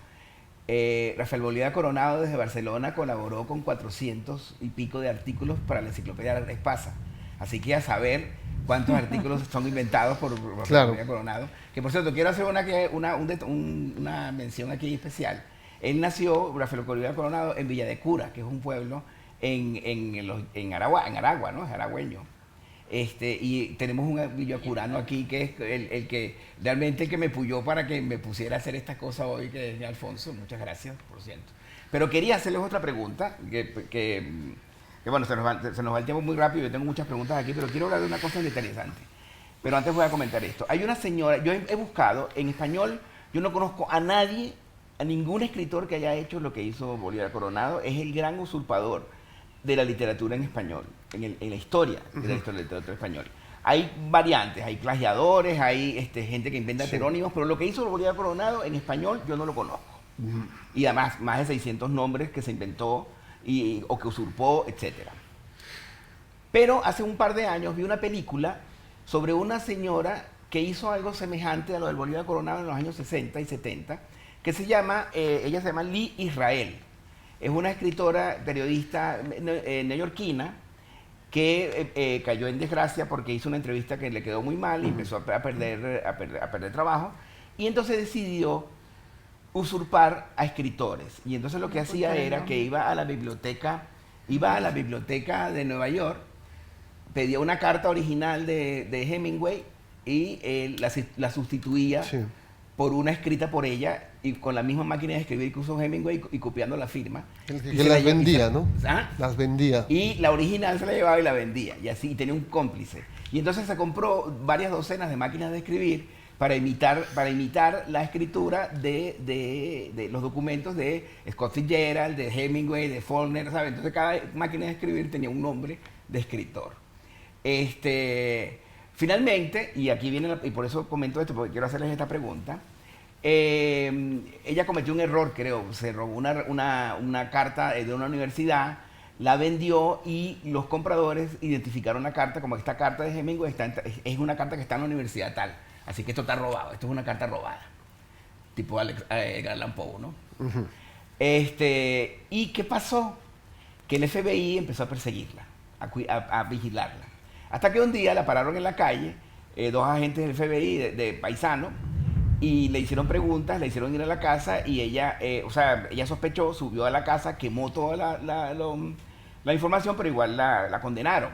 B: Rafael Bolívar Coronado desde Barcelona colaboró con 400 y pico de artículos para la enciclopedia Espasa. Así que a saber cuántos artículos son inventados por Rafael Bolívar Coronado. Que por cierto, quiero hacer una mención aquí especial. Él nació, Rafael Bolívar Coronado, en Villa de Cura, que es un pueblo en Aragua, ¿no? Es aragüeño. Y tenemos un villacurano aquí que es el que realmente el que me puyó para que me pusiera a hacer esta cosa hoy, que es Alfonso. Muchas gracias, por cierto. Pero quería hacerles otra pregunta, que bueno, se nos va el tiempo muy rápido, yo tengo muchas preguntas aquí, pero quiero hablar de una cosa interesante. Pero antes voy a comentar esto. Hay una señora, yo he buscado, en español, yo no conozco a nadie, a ningún escritor que haya hecho lo que hizo Bolívar Coronado. Es el gran usurpador de la literatura en español, en la historia de la literatura española. Hay variantes, hay plagiadores, hay gente que inventa heterónimos, pero lo que hizo Bolívar Coronado en español yo no lo conozco. Y además más de 600 nombres que se inventó o que usurpó, etc. Pero hace un par de años vi una película sobre una señora que hizo algo semejante a lo del Bolívar Coronado en los años 60 y 70, que ella se llama Lee Israel. Es una escritora, periodista neoyorquina que cayó en desgracia porque hizo una entrevista que le quedó muy mal y empezó a perder trabajo. Y entonces decidió usurpar a escritores. Y entonces lo que hacía era que iba a la biblioteca de Nueva York, pedía una carta original de Hemingway y la sustituía por una escrita por ella y con la misma máquina de escribir que usó Hemingway y copiando la firma.
C: Que las vendía, ¿no? Las vendía.
B: Y la original se la llevaba y la vendía. Y así tenía un cómplice. Y entonces se compró varias docenas de máquinas de escribir para imitar la escritura de los documentos de Scott Fitzgerald, de Hemingway, de Faulkner, ¿sabes? Entonces cada máquina de escribir tenía un nombre de escritor. Finalmente, y aquí viene, y por eso comento esto, porque quiero hacerles esta pregunta, ella cometió un error, creo, se robó una carta de una universidad, la vendió y los compradores identificaron la carta como esta carta de Hemingway es una carta que está en la universidad tal, así que esto está robado, esto es una carta robada, tipo Edgar Allan Poe, ¿no? ¿Y qué pasó? Que el FBI empezó a perseguirla, a vigilarla. Hasta que un día la pararon en la calle, dos agentes del FBI de paisano, y le hicieron preguntas, le hicieron ir a la casa y ella, ella sospechó, subió a la casa, quemó toda la información, pero igual la condenaron.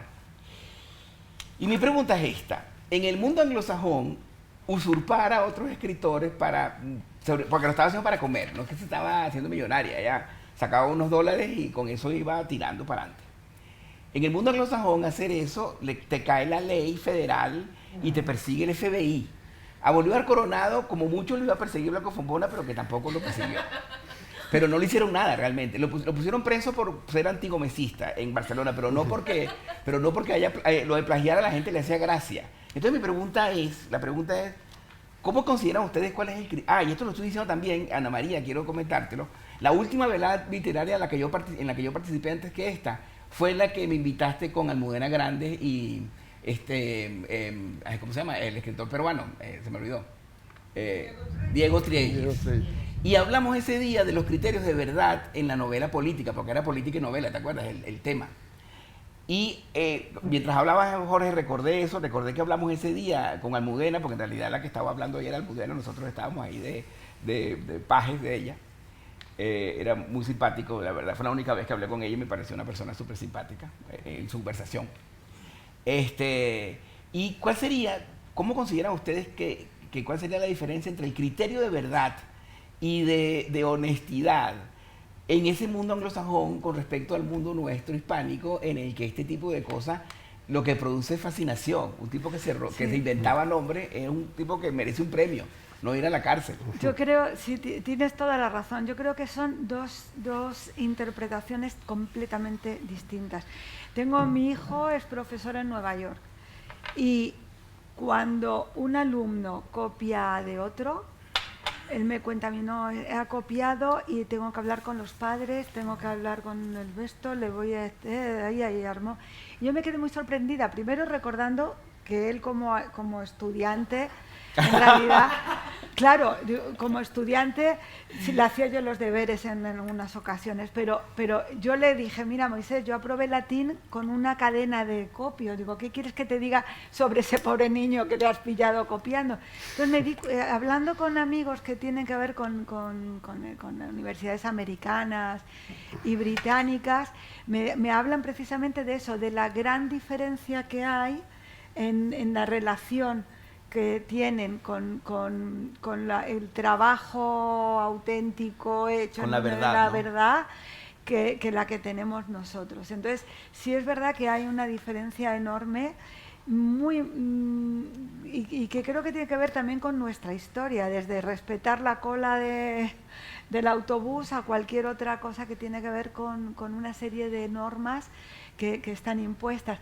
B: Y mi pregunta es esta: en el mundo anglosajón, usurpar a otros escritores porque lo estaba haciendo para comer, no es que se estaba haciendo millonaria, ella sacaba unos dólares y con eso iba tirando para adelante. En el mundo anglosajón, hacer eso, te cae la ley federal y te persigue el FBI. A Bolívar Coronado, como mucho lo iba a perseguir Blanco Fombona, pero que tampoco lo persiguió. Pero no le hicieron nada realmente. Lo pusieron preso por ser antigomesista en Barcelona, pero no porque lo de plagiar a la gente le hacía gracia. Entonces la pregunta es, ¿cómo consideran ustedes cuál es el criterio? Y esto lo estoy diciendo también, Ana María, quiero comentártelo. La última velada literaria en la que yo participé antes que esta fue la que me invitaste con Almudena Grandes y ¿cómo se llama? El escritor peruano, se me olvidó. Diego Triellis. Y hablamos ese día de los criterios de verdad en la novela política, porque era política y novela, ¿te acuerdas? El tema. Y mientras hablaba Jorge, recordé que hablamos ese día con Almudena, porque en realidad la que estaba hablando ella era Almudena, nosotros estábamos ahí de pajes de ella. Era muy simpático, la verdad, fue la única vez que hablé con ella y me pareció una persona súper simpática en su conversación. ¿Y cómo consideran ustedes cuál sería la diferencia entre el criterio de verdad y de honestidad en ese mundo anglosajón con respecto al mundo nuestro hispánico, en el que este tipo de cosas lo que produce es fascinación? Un tipo que se inventaba nombre es un tipo que merece un premio, no ir a la cárcel.
D: Yo creo, sí, tienes toda la razón, yo creo que son dos interpretaciones completamente distintas. Mi hijo es profesor en Nueva York y cuando un alumno copia de otro, él me cuenta a mí, no, ha copiado y tengo que hablar con los padres, tengo que hablar con el resto, le voy a... ahí armó. Yo me quedé muy sorprendida, primero recordando que él como estudiante, en realidad, claro, como estudiante le hacía yo los deberes en algunas ocasiones, pero yo le dije, mira Moisés, yo aprobé latín con una cadena de copio, digo, ¿qué quieres que te diga sobre ese pobre niño que le has pillado copiando? Entonces hablando con amigos que tienen que ver con universidades americanas y británicas, me hablan precisamente de eso, de la gran diferencia que hay en la relación que tienen con el trabajo auténtico hecho
B: con la
D: verdad que la que tenemos nosotros. Entonces, sí es verdad que hay una diferencia enorme y que creo que tiene que ver también con nuestra historia, desde respetar la cola del autobús a cualquier otra cosa que tiene que ver con una serie de normas que están impuestas.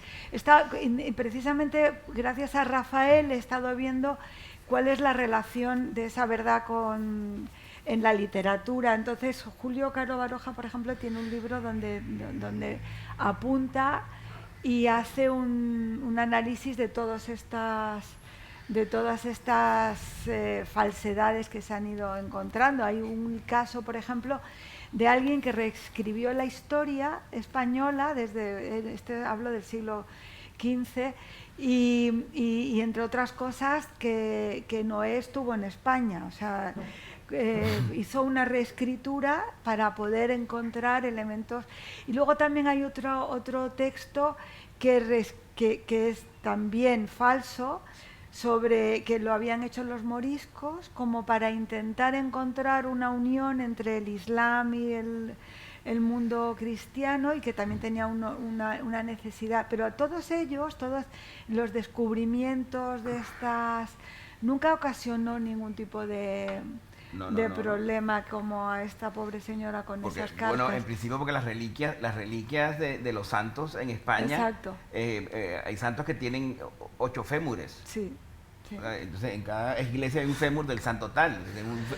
D: Precisamente gracias a Rafael he estado viendo cuál es la relación de esa verdad en la literatura. Entonces Julio Caro Baroja, por ejemplo, tiene un libro donde apunta y hace un análisis de todas estas falsedades que se han ido encontrando. Hay un caso, por ejemplo, de alguien que reescribió la historia española hablo del siglo XV y entre otras cosas que Noé estuvo en España, o sea, hizo una reescritura para poder encontrar elementos. Y luego también hay otro texto que es también falso, sobre que lo habían hecho los moriscos como para intentar encontrar una unión entre el Islam y el mundo cristiano, y que también tenía una necesidad. Pero todos los descubrimientos de estas nunca ocasionó ningún tipo de problema como a esta pobre señora con esas cartas.
B: Bueno, en principio porque las reliquias de los santos en España, hay santos que tienen 8 fémures.
D: Sí. Sí.
B: Entonces en cada iglesia hay un fémur del santo tal,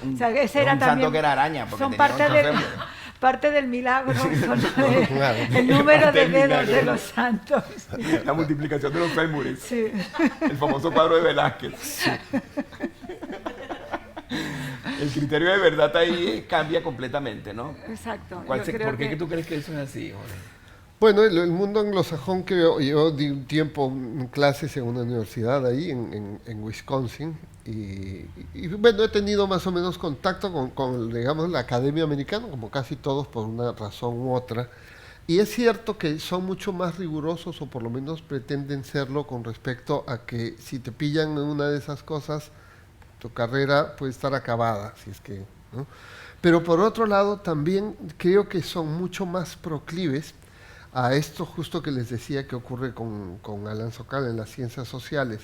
B: un
D: santo
B: que era araña, porque
D: son
B: tenía
D: parte del milagro, el número de dedos de los santos.
B: La multiplicación de los fémures.
D: Sí.
B: El famoso cuadro de Velázquez. Sí. El criterio de verdad ahí cambia completamente, ¿no?
D: Exacto.
B: ¿Por qué tú crees que eso es así, Jorge?
C: Bueno, el mundo anglosajón que yo di un tiempo en clases en una universidad ahí en Wisconsin y, bueno, he tenido más o menos contacto con, digamos, la academia americana, como casi todos por una razón u otra. Y es cierto que son mucho más rigurosos, o por lo menos pretenden serlo, con respecto a que si te pillan en una de esas cosas, tu carrera puede estar acabada, si es que, ¿no? Pero por otro lado, también creo que son mucho más proclives a esto justo que les decía que ocurre con Alan Sokal en las ciencias sociales,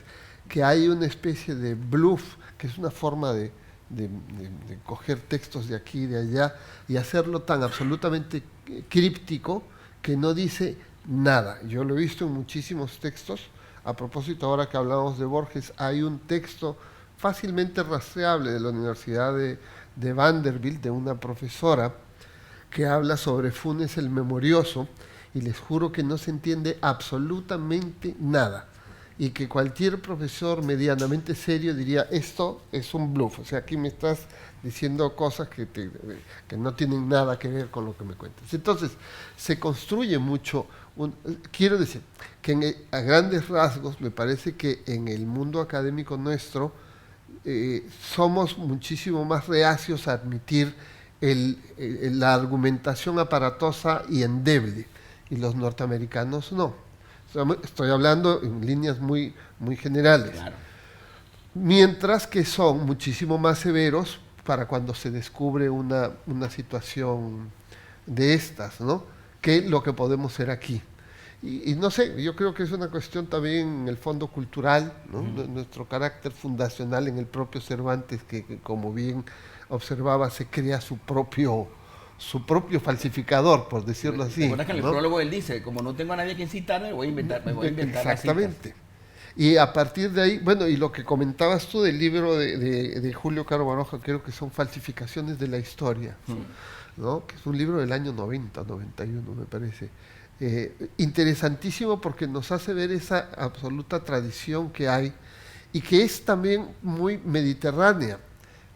C: que hay una especie de bluff, que es una forma de coger textos de aquí y de allá y hacerlo tan absolutamente críptico que no dice nada. Yo lo he visto en muchísimos textos. A propósito, ahora que hablamos de Borges, hay un texto fácilmente rastreable de la Universidad de Vanderbilt, de una profesora, que habla sobre Funes el Memorioso, y les juro que no se entiende absolutamente nada. Y que cualquier profesor medianamente serio diría, esto es un bluff, o sea, aquí me estás diciendo cosas que no tienen nada que ver con lo que me cuentas. Entonces, se construye mucho, quiero decir, que a grandes rasgos me parece que en el mundo académico nuestro somos muchísimo más reacios a admitir la argumentación aparatosa y endeble, y los norteamericanos no. Estoy hablando en líneas muy, muy generales. Claro. Mientras que son muchísimo más severos para cuando se descubre una situación de estas, ¿no? Que lo que podemos ser aquí. Y no sé, yo creo que es una cuestión también en el fondo cultural, ¿no? Nuestro carácter fundacional en el propio Cervantes, que como bien observaba, se crea su propio falsificador, por decirlo así. ¿Te
B: acuerdas que en el prólogo él dice, como no tengo a nadie que citarme, me voy a inventar
C: exactamente. Y a partir de ahí, bueno, y lo que comentabas tú del libro de Julio Caro Baroja, creo que son falsificaciones de la historia, ¿no? Que es un libro del año 90, 91 me parece. Interesantísimo porque nos hace ver esa absoluta tradición que hay y que es también muy mediterránea,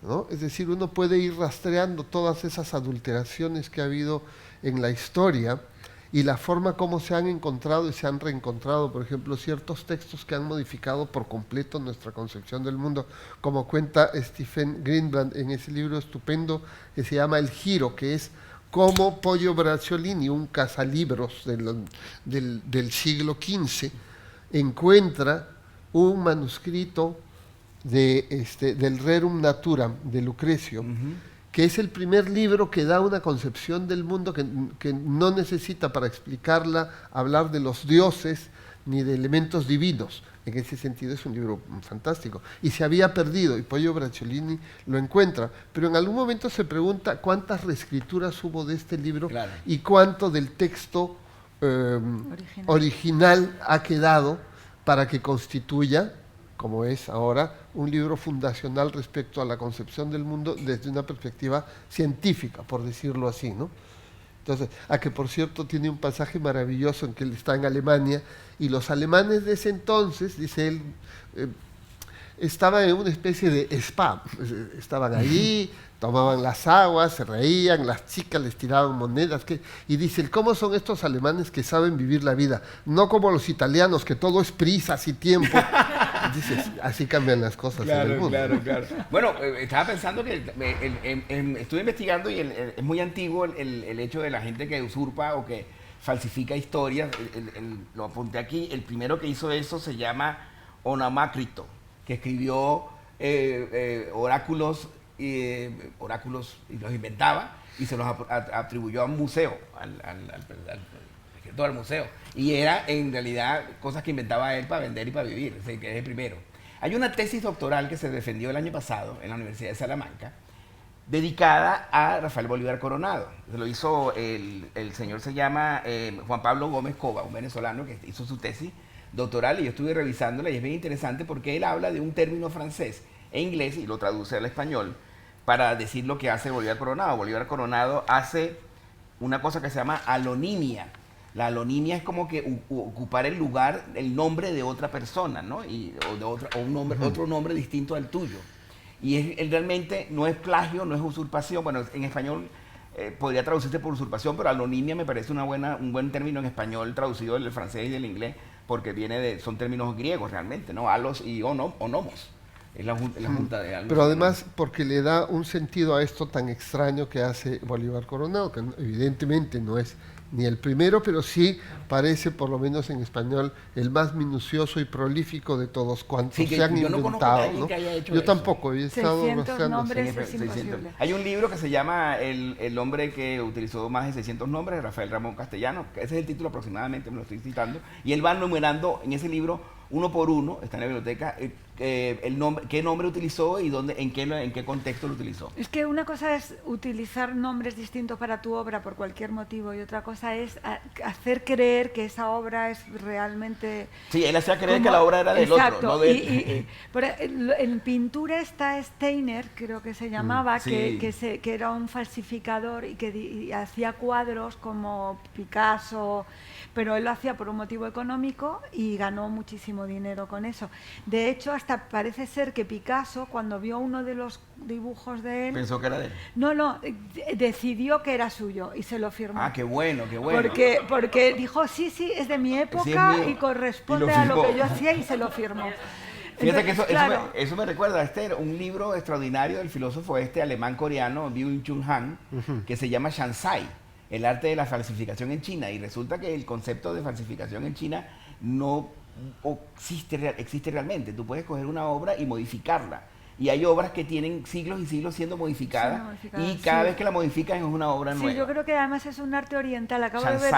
C: ¿no? Es decir, uno puede ir rastreando todas esas adulteraciones que ha habido en la historia y la forma como se han encontrado y se han reencontrado, por ejemplo, ciertos textos que han modificado por completo nuestra concepción del mundo, como cuenta Stephen Greenblatt en ese libro estupendo que se llama El Giro, que es cómo Pollo Bracciolini, un cazalibros del siglo XV, encuentra un manuscrito del Rerum Naturam de Lucrecio, que es el primer libro que da una concepción del mundo que no necesita para explicarla hablar de los dioses ni de elementos divinos. En ese sentido es un libro fantástico. Y se había perdido, y Pollo Bracciolini lo encuentra. Pero en algún momento se pregunta cuántas reescrituras hubo de este libro, claro, y cuánto del texto original ha quedado para que constituya, como es ahora, un libro fundacional respecto a la concepción del mundo desde una perspectiva científica, por decirlo así, ¿no? Entonces, que por cierto tiene un pasaje maravilloso en que él está en Alemania y los alemanes de ese entonces, dice él, estaban en una especie de spa, estaban allí, tomaban las aguas, se reían, las chicas les tiraban monedas, y dice, ¿cómo son estos alemanes que saben vivir la vida? No como los italianos, que todo es prisas y tiempo. Dice, así cambian las cosas en el mundo.
B: Claro. Bueno, estaba pensando que estuve investigando y es muy antiguo el hecho de la gente que usurpa o que falsifica historias. Lo apunté aquí, el primero que hizo eso se llama Onamácrito, que escribió oráculos y los inventaba y se los atribuyó a un museo, al museo. Y era en realidad cosas que inventaba él para vender y para vivir, o sea, que es el primero. Hay una tesis doctoral que se defendió el año pasado en la Universidad de Salamanca, dedicada a Rafael Bolívar Coronado. Se lo hizo el señor, se llama Juan Pablo Gómez Cova, un venezolano que hizo su tesis doctoral, y yo estuve revisándola y es bien interesante porque él habla de un término francés e inglés y lo traduce al español para decir lo que hace Bolívar Coronado. Bolívar Coronado hace una cosa que se llama alonimia. La alonimia es como que ocupar el lugar, el nombre de otra persona, ¿no? Otro nombre distinto al tuyo. Y él realmente no es plagio, no es usurpación. Bueno, en español podría traducirse por usurpación, pero alonimia me parece un buen término en español traducido del francés y del inglés, porque son términos griegos realmente, ¿no? Alos y onomos. Es la junta de algo.
C: Pero además porque le da un sentido a esto tan extraño que hace Bolívar Coronado, que evidentemente no es ni el primero, pero sí parece, por lo menos en español, el más minucioso y prolífico de todos cuantos se han inventado. ¿No? Yo tampoco, he estado
D: 600 nombres es imposible.
B: Hay un libro que se llama El hombre que utilizó más de 600 nombres, de Rafael Ramón Castellano, que ese es el título aproximadamente, me lo estoy citando, y él va numerando en ese libro uno por uno, está en la biblioteca, qué nombre utilizó y en qué contexto lo utilizó.
D: Es que una cosa es utilizar nombres distintos para tu obra por cualquier motivo y otra cosa es hacer creer que esa obra es realmente...
B: Sí, él hacía creer que la obra era del otro, no de él.
D: En pintura está Steiner, creo que se llamaba,
B: sí.
D: que era un falsificador y que hacía cuadros como Picasso, pero él lo hacía por un motivo económico y ganó muchísimo dinero con eso. De hecho, hasta parece ser que Picasso, cuando vio uno de los dibujos de él...
B: ¿Pensó que era de él?
D: No, decidió que era suyo y se lo firmó.
B: Ah, qué bueno, qué bueno.
D: Porque dijo, sí, es de mi época y corresponde a lo que yo hacía y se lo firmó.
B: Fíjate que eso me recuerda a un libro extraordinario del filósofo alemán-coreano Byung-Chul Han, que se llama Shansai, el arte de la falsificación en China. Y resulta que el concepto de falsificación en China no existe realmente. Tú puedes coger una obra y modificarla. Y hay obras que tienen siglos y siglos siendo modificadas, y cada vez que la modifican es una obra nueva.
D: Sí, yo creo que además es un arte oriental. Acabo de ver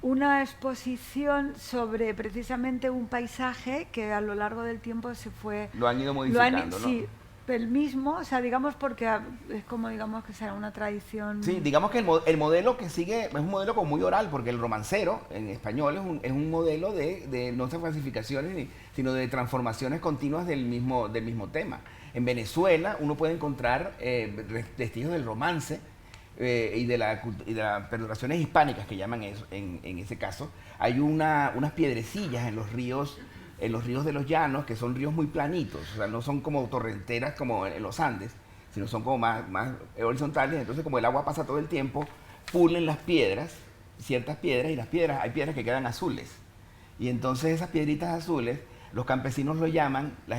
D: una exposición sobre precisamente un paisaje que a lo largo del tiempo se fue...
B: Lo han ido modificando, ¿no?
D: Sí, el mismo, o sea, digamos porque es como, digamos, que será una tradición...
B: Sí, digamos que el modelo que sigue es un modelo como muy oral, porque el romancero en español es un modelo de no falsificaciones, sino de transformaciones continuas del mismo tema. En Venezuela uno puede encontrar vestigios del romance y de las perduraciones hispánicas, que llaman eso, en ese caso. Hay unas piedrecillas en los ríos de los llanos, que son ríos muy planitos, o sea, no son como torrenteras como en los Andes, sino son como más horizontales. Entonces, como el agua pasa todo el tiempo, pulen las piedras, ciertas piedras, y hay piedras que quedan azules. Y entonces esas piedritas azules, los campesinos las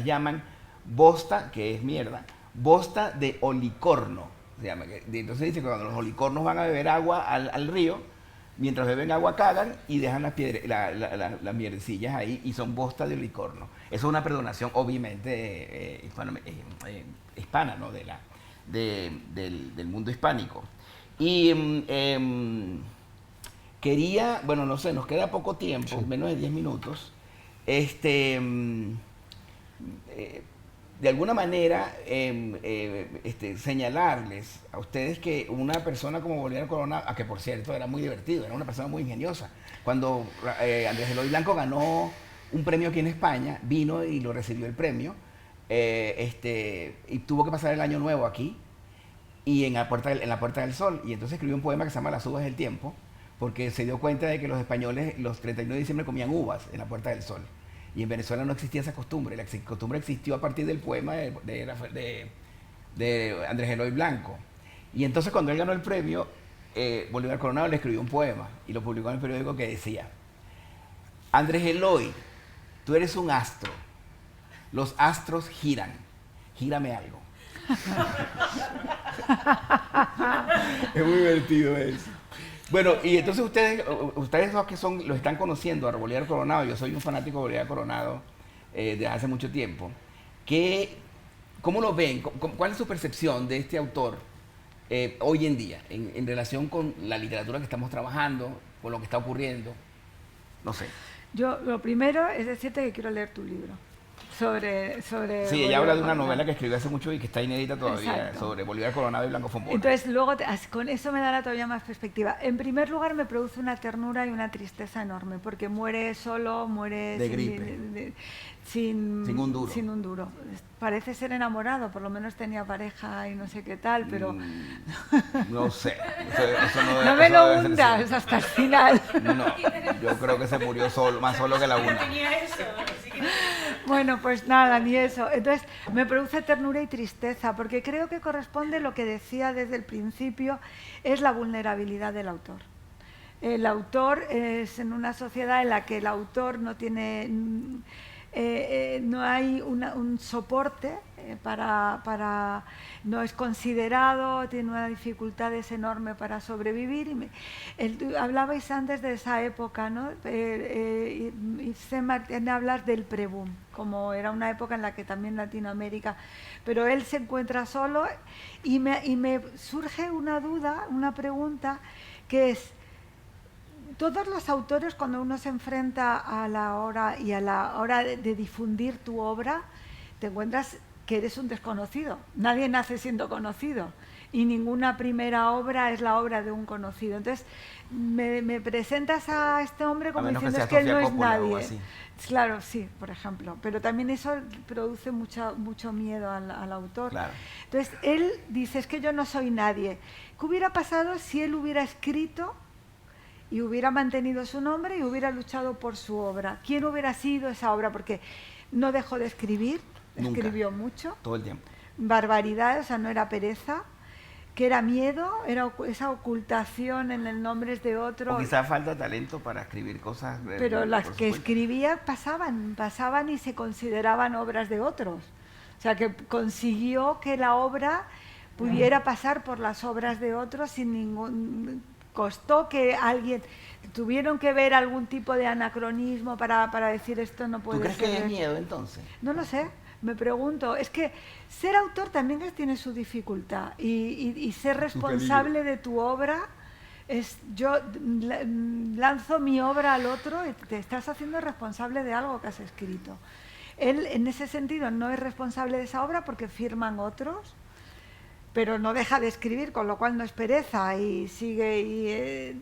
B: llaman bosta, que es mierda, bosta de olicorno, se llama. Entonces dice que cuando los olicornos van a beber agua al río, mientras beben agua cagan y dejan las mierdecillas ahí, y son bosta de olicorno. Eso es una perdonación obviamente hispana, ¿no? Del mundo hispánico. Y quería, bueno, no sé, nos queda poco tiempo, menos de 10 minutos, de alguna manera señalarles a ustedes que una persona como Bolívar Coronado, que por cierto era muy divertido, era una persona muy ingeniosa. Cuando Andrés Eloy Blanco ganó un premio aquí en España, vino y lo recibió el premio, y tuvo que pasar el año nuevo aquí, y en la Puerta del Sol, y entonces escribió un poema que se llama Las uvas del tiempo, porque se dio cuenta de que los españoles los 31 de diciembre comían uvas en la Puerta del Sol. Y en Venezuela no existía esa costumbre. La costumbre existió a partir del poema de Andrés Eloy Blanco. Y entonces cuando él ganó el premio, Bolívar Coronado le escribió un poema y lo publicó en el periódico, que decía: Andrés Eloy, tú eres un astro. Los astros giran. Gírame algo. Es muy divertido eso. Bueno, y entonces ustedes dos que lo están conociendo a Bolívar Coronado, yo soy un fanático de Bolívar Coronado desde hace mucho tiempo, ¿cómo lo ven? ¿Cuál es su percepción de este autor hoy en día, en relación con la literatura que estamos trabajando, con lo que está ocurriendo? No sé.
D: Yo lo primero es decirte que quiero leer tu libro. Sobre
B: sí, ella habla de una novela que escribió hace mucho y que está inédita todavía. Exacto. Sobre Bolívar Coronado y Blanco Fombona.
D: Entonces luego con eso me dará todavía más perspectiva. En primer lugar me produce una ternura y una tristeza enorme, porque muere solo, muere
B: de gripe,
D: sin un duro. Parece ser enamorado, por lo menos tenía pareja y no sé qué tal, pero...
B: No sé.
D: No me lo hundas hasta el final.
B: No, yo creo que se murió más solo que la una.
D: Bueno, pues nada, ni eso. Entonces, me produce ternura y tristeza, porque creo que corresponde lo que decía desde el principio, es la vulnerabilidad del autor. El autor es en una sociedad en la que el autor no tiene, no hay un soporte no es considerado, tiene unas dificultades enormes para sobrevivir. Hablabais antes de esa época, ¿no? Y se hablas del pre-boom, como era una época en la que también Latinoamérica, pero él se encuentra solo y me surge una duda, una pregunta, que es: todos los autores, cuando uno se enfrenta a la hora de difundir tu obra, te encuentras que eres un desconocido. Nadie nace siendo conocido y ninguna primera obra es la obra de un conocido. Entonces, me presentas a este hombre como diciendo que él no es nadie. Claro, sí, por ejemplo. Pero también eso produce mucho miedo al autor.
B: Claro.
D: Entonces, él dice, es que yo no soy nadie. ¿Qué hubiera pasado si él hubiera escrito y hubiera mantenido su nombre y hubiera luchado por su obra? ¿Quién hubiera sido esa obra? Porque no dejó de escribir,
B: nunca.
D: Escribió mucho.
B: Todo el tiempo.
D: Barbaridad, o sea, no era pereza, que era miedo, era esa ocultación en el nombre de otro.
B: O quizás falta talento para escribir cosas.
D: Pero las que escribía pasaban y se consideraban obras de otros. O sea, que consiguió que la obra pudiera pasar por las obras de otros sin ningún... Costó que alguien... Tuvieron que ver algún tipo de anacronismo para decir esto no puede ser.
B: ¿Tú crees que es miedo entonces?
D: No lo sé, me pregunto. Es que ser autor también tiene su dificultad y ser responsable de tu obra es... Yo lanzo mi obra al otro y te estás haciendo responsable de algo que has escrito. Él en ese sentido no es responsable de esa obra porque firman otros, pero no deja de escribir, con lo cual no es pereza y sigue.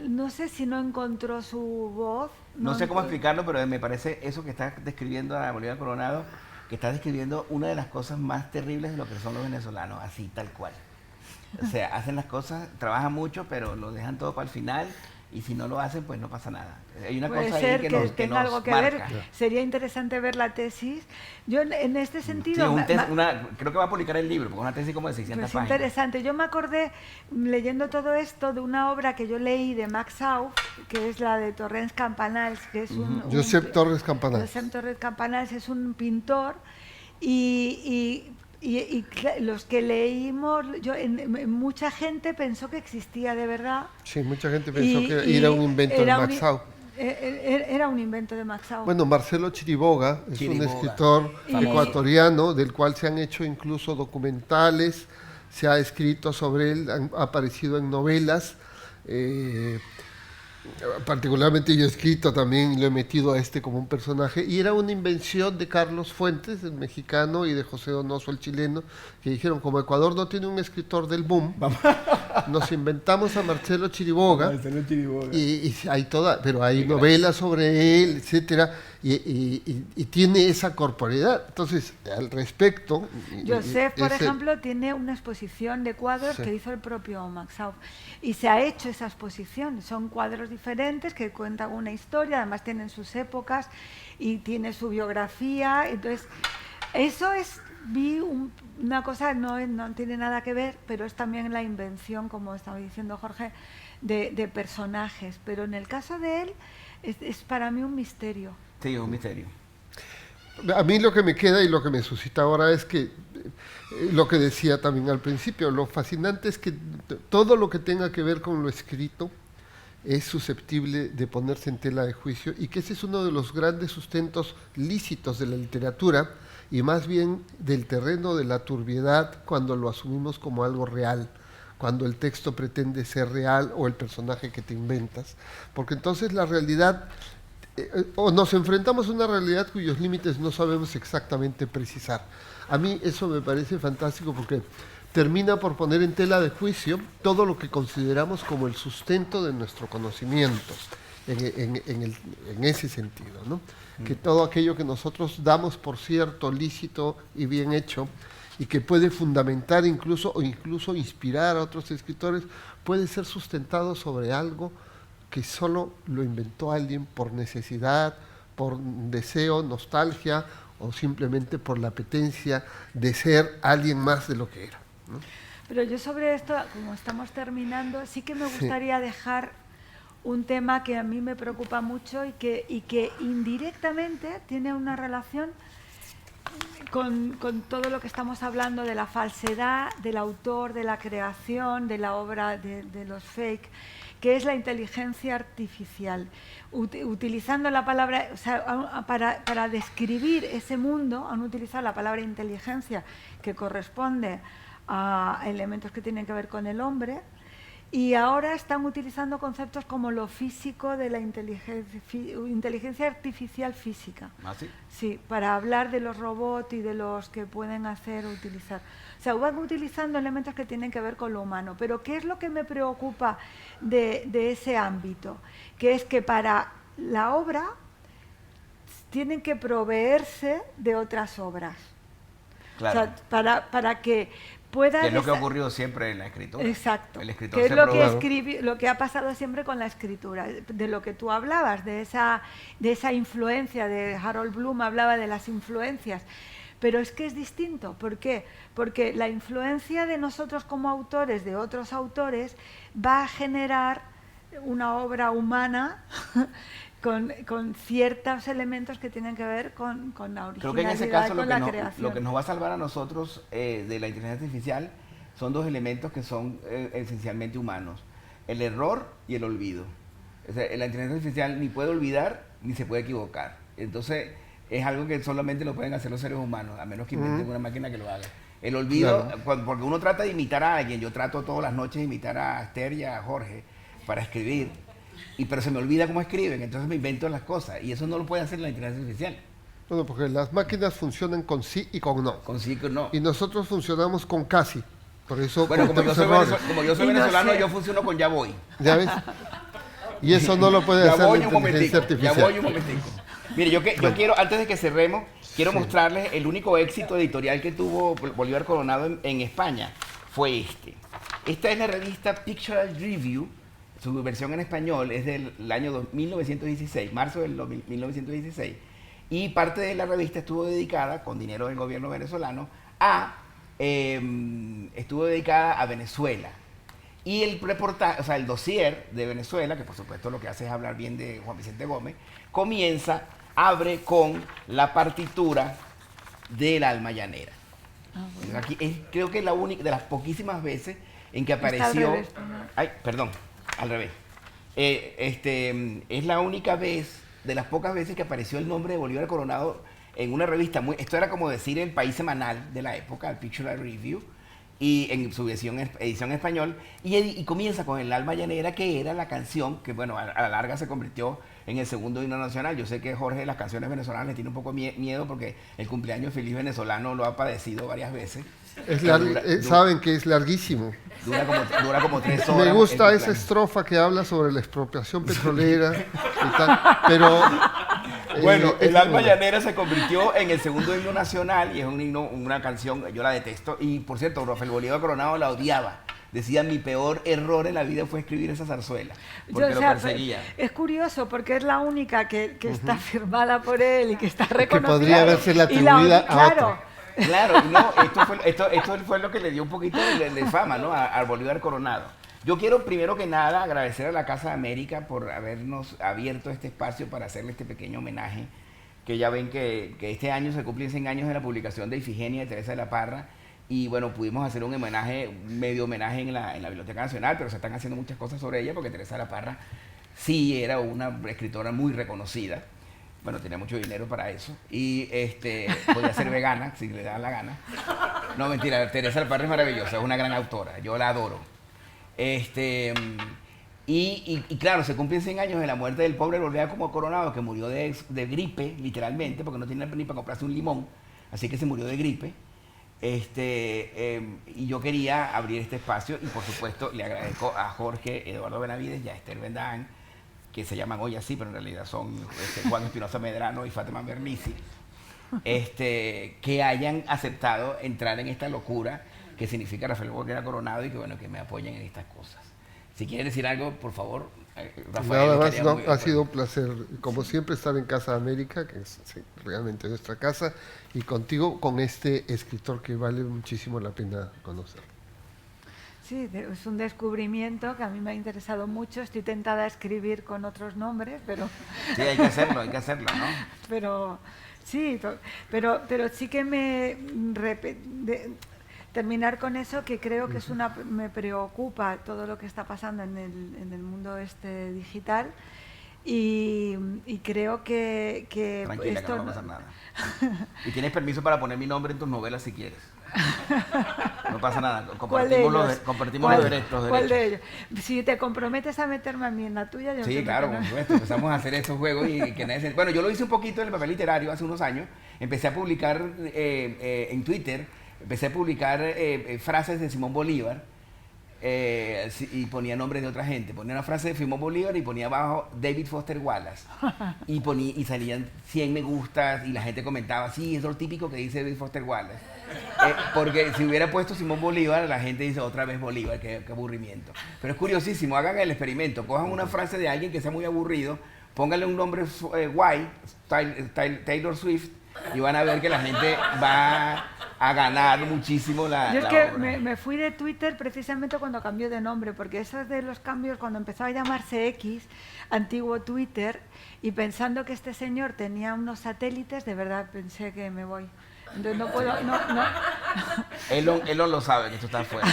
D: No sé si no encontró su voz.
B: No sé cómo explicarlo, pero me parece eso que estás describiendo a Bolívar Coronado, que estás describiendo una de las cosas más terribles de lo que son los venezolanos, así tal cual. O sea, hacen las cosas, trabajan mucho, pero lo dejan todo para el final. Y si no lo hacen, pues no pasa nada. Hay una
D: Puede
B: cosa
D: ser
B: ahí que
D: tenga
B: nos
D: algo que
B: marca.
D: ver. Sería interesante ver la tesis. Yo en este sentido...
B: Sí, creo que va a publicar el libro, porque es una tesis como de 600
D: pues
B: páginas.
D: Interesante. Yo me acordé, leyendo todo esto, de una obra que yo leí de Max Aub, que es la de Torrens Campanals, que es
C: Josep Torres Campanals.
D: Josep Torres Campanals es un pintor y los que leímos, mucha gente pensó que existía de verdad.
C: Sí, mucha gente pensó que era un invento de Max Aub.
D: Era un invento de Max Aub.
C: Bueno, Marcelo Chiriboga es un escritor ecuatoriano del cual se han hecho incluso documentales, se ha escrito sobre él, ha aparecido en novelas. Particularmente yo he escrito también, lo he metido a como un personaje, y era una invención de Carlos Fuentes, el mexicano, y de José Donoso, el chileno, que dijeron, como Ecuador no tiene un escritor del boom, nos inventamos a Marcelo Chiriboga, y hay pero hay novelas sobre él, etcétera, y tiene esa corporeidad. Entonces, al respecto...
D: Josep, por ejemplo, tiene una exposición de cuadros que hizo el propio Max Aub, y se ha hecho esa exposición. Son cuadros diferentes que cuentan una historia, además tienen sus épocas y tiene su biografía. Entonces, eso es... Vi una cosa, no tiene nada que ver, pero es también la invención, como estaba diciendo Jorge, de personajes. Pero en el caso de él, es para mí un misterio.
B: Sí, es un misterio.
C: A mí lo que me queda y lo que me suscita ahora es que, lo que decía también al principio, lo fascinante es que todo lo que tenga que ver con lo escrito es susceptible de ponerse en tela de juicio, y que ese es uno de los grandes sustentos lícitos de la literatura, y más bien del terreno de la turbiedad, cuando lo asumimos como algo real, cuando el texto pretende ser real o el personaje que te inventas, porque entonces la realidad... o nos enfrentamos a una realidad cuyos límites no sabemos exactamente precisar. A mí eso me parece fantástico, porque termina por poner en tela de juicio todo lo que consideramos como el sustento de nuestro conocimiento, en ese sentido, ¿no? Que todo aquello que nosotros damos por cierto, lícito y bien hecho, y que puede fundamentar incluso inspirar a otros escritores, puede ser sustentado sobre algo que solo lo inventó alguien por necesidad, por deseo, nostalgia o simplemente por la apetencia de ser alguien más de lo que era, ¿no?
D: Pero yo sobre esto, como estamos terminando, sí que me gustaría dejar un tema que a mí me preocupa mucho y que indirectamente tiene una relación con todo lo que estamos hablando de la falsedad del autor, de la creación, de la obra, de los fake, que es la inteligencia artificial. Utilizando la palabra, o sea, para describir ese mundo, han utilizado la palabra inteligencia, que corresponde a elementos que tienen que ver con el hombre, y ahora están utilizando conceptos como lo físico de la inteligencia artificial física.
B: ¿Ah, sí?
D: Sí, para hablar de los robots y de los que pueden hacer o utilizar. O sea, van utilizando elementos que tienen que ver con lo humano. Pero ¿qué es lo que me preocupa de ese ámbito? Que es que para la obra tienen que proveerse de otras obras.
B: Claro.
D: O sea, para que pueda...
B: Que es lo que ha ocurrido siempre en la escritura.
D: Exacto.
B: El escritor
D: que es
B: se
D: lo que ha pasado siempre con la escritura. De lo que tú hablabas, de esa influencia, de Harold Bloom hablaba de las influencias. Pero es que es distinto. ¿Por qué? Porque la influencia de nosotros como autores, de otros autores, va a generar una obra humana con ciertos elementos que tienen que ver con la originalidad.
B: Creo que en ese caso
D: y con la creación.
B: lo que nos va a salvar a nosotros de la inteligencia artificial son dos elementos que son esencialmente humanos: el error y el olvido. O sea, la inteligencia artificial ni puede olvidar ni se puede equivocar. Entonces es algo que solamente lo pueden hacer los seres humanos, a menos que inventen una máquina que lo haga. El olvido, claro. Porque uno trata de imitar a alguien. Yo trato todas las noches de imitar a Esther y a Jorge para escribir, pero se me olvida cómo escriben, entonces me invento las cosas, y eso no lo puede hacer la inteligencia artificial.
C: Bueno, porque las máquinas funcionan con sí y con no.
B: Con sí y con no.
C: Y nosotros funcionamos con casi. Por eso,
B: bueno, como yo soy venezolano, yo funciono con ya voy.
C: ¿Ya ves? Y eso no lo puede hacer la inteligencia artificial.
B: Ya voy un momentico. Mire, yo quiero, antes de que cerremos, quiero mostrarles el único éxito editorial que tuvo Bolívar Coronado en España. Fue este. Esta es la revista Pictorial Review. Su versión en español es del año 1916, marzo del 1916. Y parte de la revista estuvo dedicada, con dinero del gobierno venezolano, estuvo dedicada a Venezuela. Y el reportaje, o sea, el dossier de Venezuela, que por supuesto lo que hace es hablar bien de Juan Vicente Gómez, abre con la partitura del Alma Llanera. Bueno. Aquí creo que es la única, de las poquísimas veces en que apareció... al revés. Es la única vez, de las pocas veces que apareció el nombre de Bolívar Coronado en una revista. Esto era como decir el país semanal de la época, el Pictorial Review, y en su edición español, y comienza con el Alma Llanera, que era la canción que, bueno, a la larga se convirtió en el segundo himno nacional. Yo sé que Jorge las canciones venezolanas le tiene un poco miedo porque el cumpleaños feliz venezolano lo ha padecido varias veces.
C: Saben que es larguísimo.
B: Dura como 3 horas.
C: Me gusta esa estrofa que habla sobre la expropiación petrolera y tal, pero...
B: Bueno, el Alma Llanera se convirtió en el segundo himno nacional y es un himno, una canción, yo la detesto. Y por cierto, Rafael Bolívar Coronado la odiaba. Decía, mi peor error en la vida fue escribir esa zarzuela, porque lo perseguía.
D: Es curioso porque es la única que está firmada por él y que está reconocida.
C: Que podría haberse atribuida a otro.
B: Claro, no, esto fue lo que le dio un poquito de fama, ¿no? a Bolívar Coronado. Yo quiero primero que nada agradecer a la Casa de América por habernos abierto este espacio para hacerle este pequeño homenaje, que ya ven que este año se cumplen 100 años de la publicación de Ifigenia de Teresa de la Parra, y bueno, pudimos hacer un medio homenaje en la Biblioteca Nacional, pero se están haciendo muchas cosas sobre ella, porque Teresa de la Parra sí era una escritora muy reconocida. Bueno, tenía mucho dinero para eso, y podía ser vegana, si le daban la gana. No, mentira, Teresa de la Parra es maravillosa, es una gran autora, yo la adoro. Y claro, se cumplen 100 años de la muerte del pobre Bolívar Coronado, que murió de gripe, literalmente, porque no tenía ni para comprarse un limón, así que se murió de gripe. Y yo quería abrir este espacio, y por supuesto le agradezco a Jorge Eduardo Benavides y a Esther Bendán, que se llaman hoy así, pero en realidad son Juan Espinosa Medrano y Fátima Bernici, que hayan aceptado entrar en esta locura que significa Rafael Bolívar Coronado, y que bueno, que me apoyen en estas cosas. Si quieres decir algo, por favor, Rafael.
C: Nada más, no, ha sido un placer, como siempre, estar en Casa América, que es realmente nuestra casa, y contigo, con este escritor que vale muchísimo la pena conocer.
D: Sí, es un descubrimiento que a mí me ha interesado mucho. Estoy tentada a escribir con otros nombres, pero...
B: Sí, hay que hacerlo, ¿no?
D: Pero sí, pero sí que terminar con eso, que creo que me preocupa todo lo que está pasando en el mundo digital, y creo que
B: tranquila,
D: esto
B: que no va a pasar nada. Y tienes permiso para poner mi nombre en tus novelas si quieres. No pasa nada, compartimos los derechos.
D: ¿Cuál de ellos? Si te comprometes a meterme a mí en la tuya, yo
B: sí, claro, por supuesto. Empezamos a hacer estos juegos y que nadie se... Bueno, yo lo hice un poquito en el papel literario hace unos años. Empecé a publicar en Twitter, frases de Simón Bolívar y ponía nombres de otra gente. Ponía una frase de Simón Bolívar y ponía abajo David Foster Wallace. Y salían 100 me gustas y la gente comentaba, sí, es lo típico que dice David Foster Wallace. Porque si hubiera puesto Simón Bolívar, la gente dice otra vez Bolívar, qué aburrimiento. Pero es curiosísimo, hagan el experimento, cojan una frase de alguien que sea muy aburrido, pónganle un nombre guay, Taylor Swift, y van a ver que la gente va a ganar muchísimo la
D: Yo es que
B: obra.
D: me fui de Twitter precisamente cuando cambió de nombre, porque esos de los cambios, cuando empezó a llamarse X, antiguo Twitter, y pensando que este señor tenía unos satélites, de verdad pensé que me voy. Entonces no puedo, no.
B: Elon lo sabe, que esto está afuera.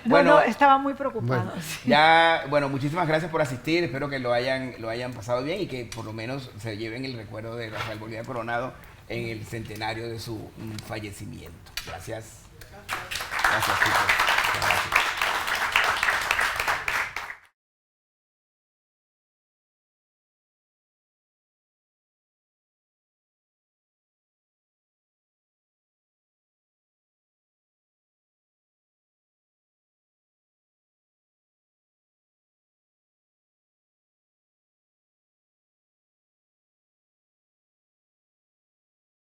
D: Bueno, estaba muy preocupado.
C: Bueno,
D: sí.
B: Ya, bueno, muchísimas gracias por asistir, espero que lo hayan pasado bien y que por lo menos se lleven el recuerdo de Rafael Bolívar Coronado en el centenario de su fallecimiento. Gracias. Gracias, chicos. Gracias.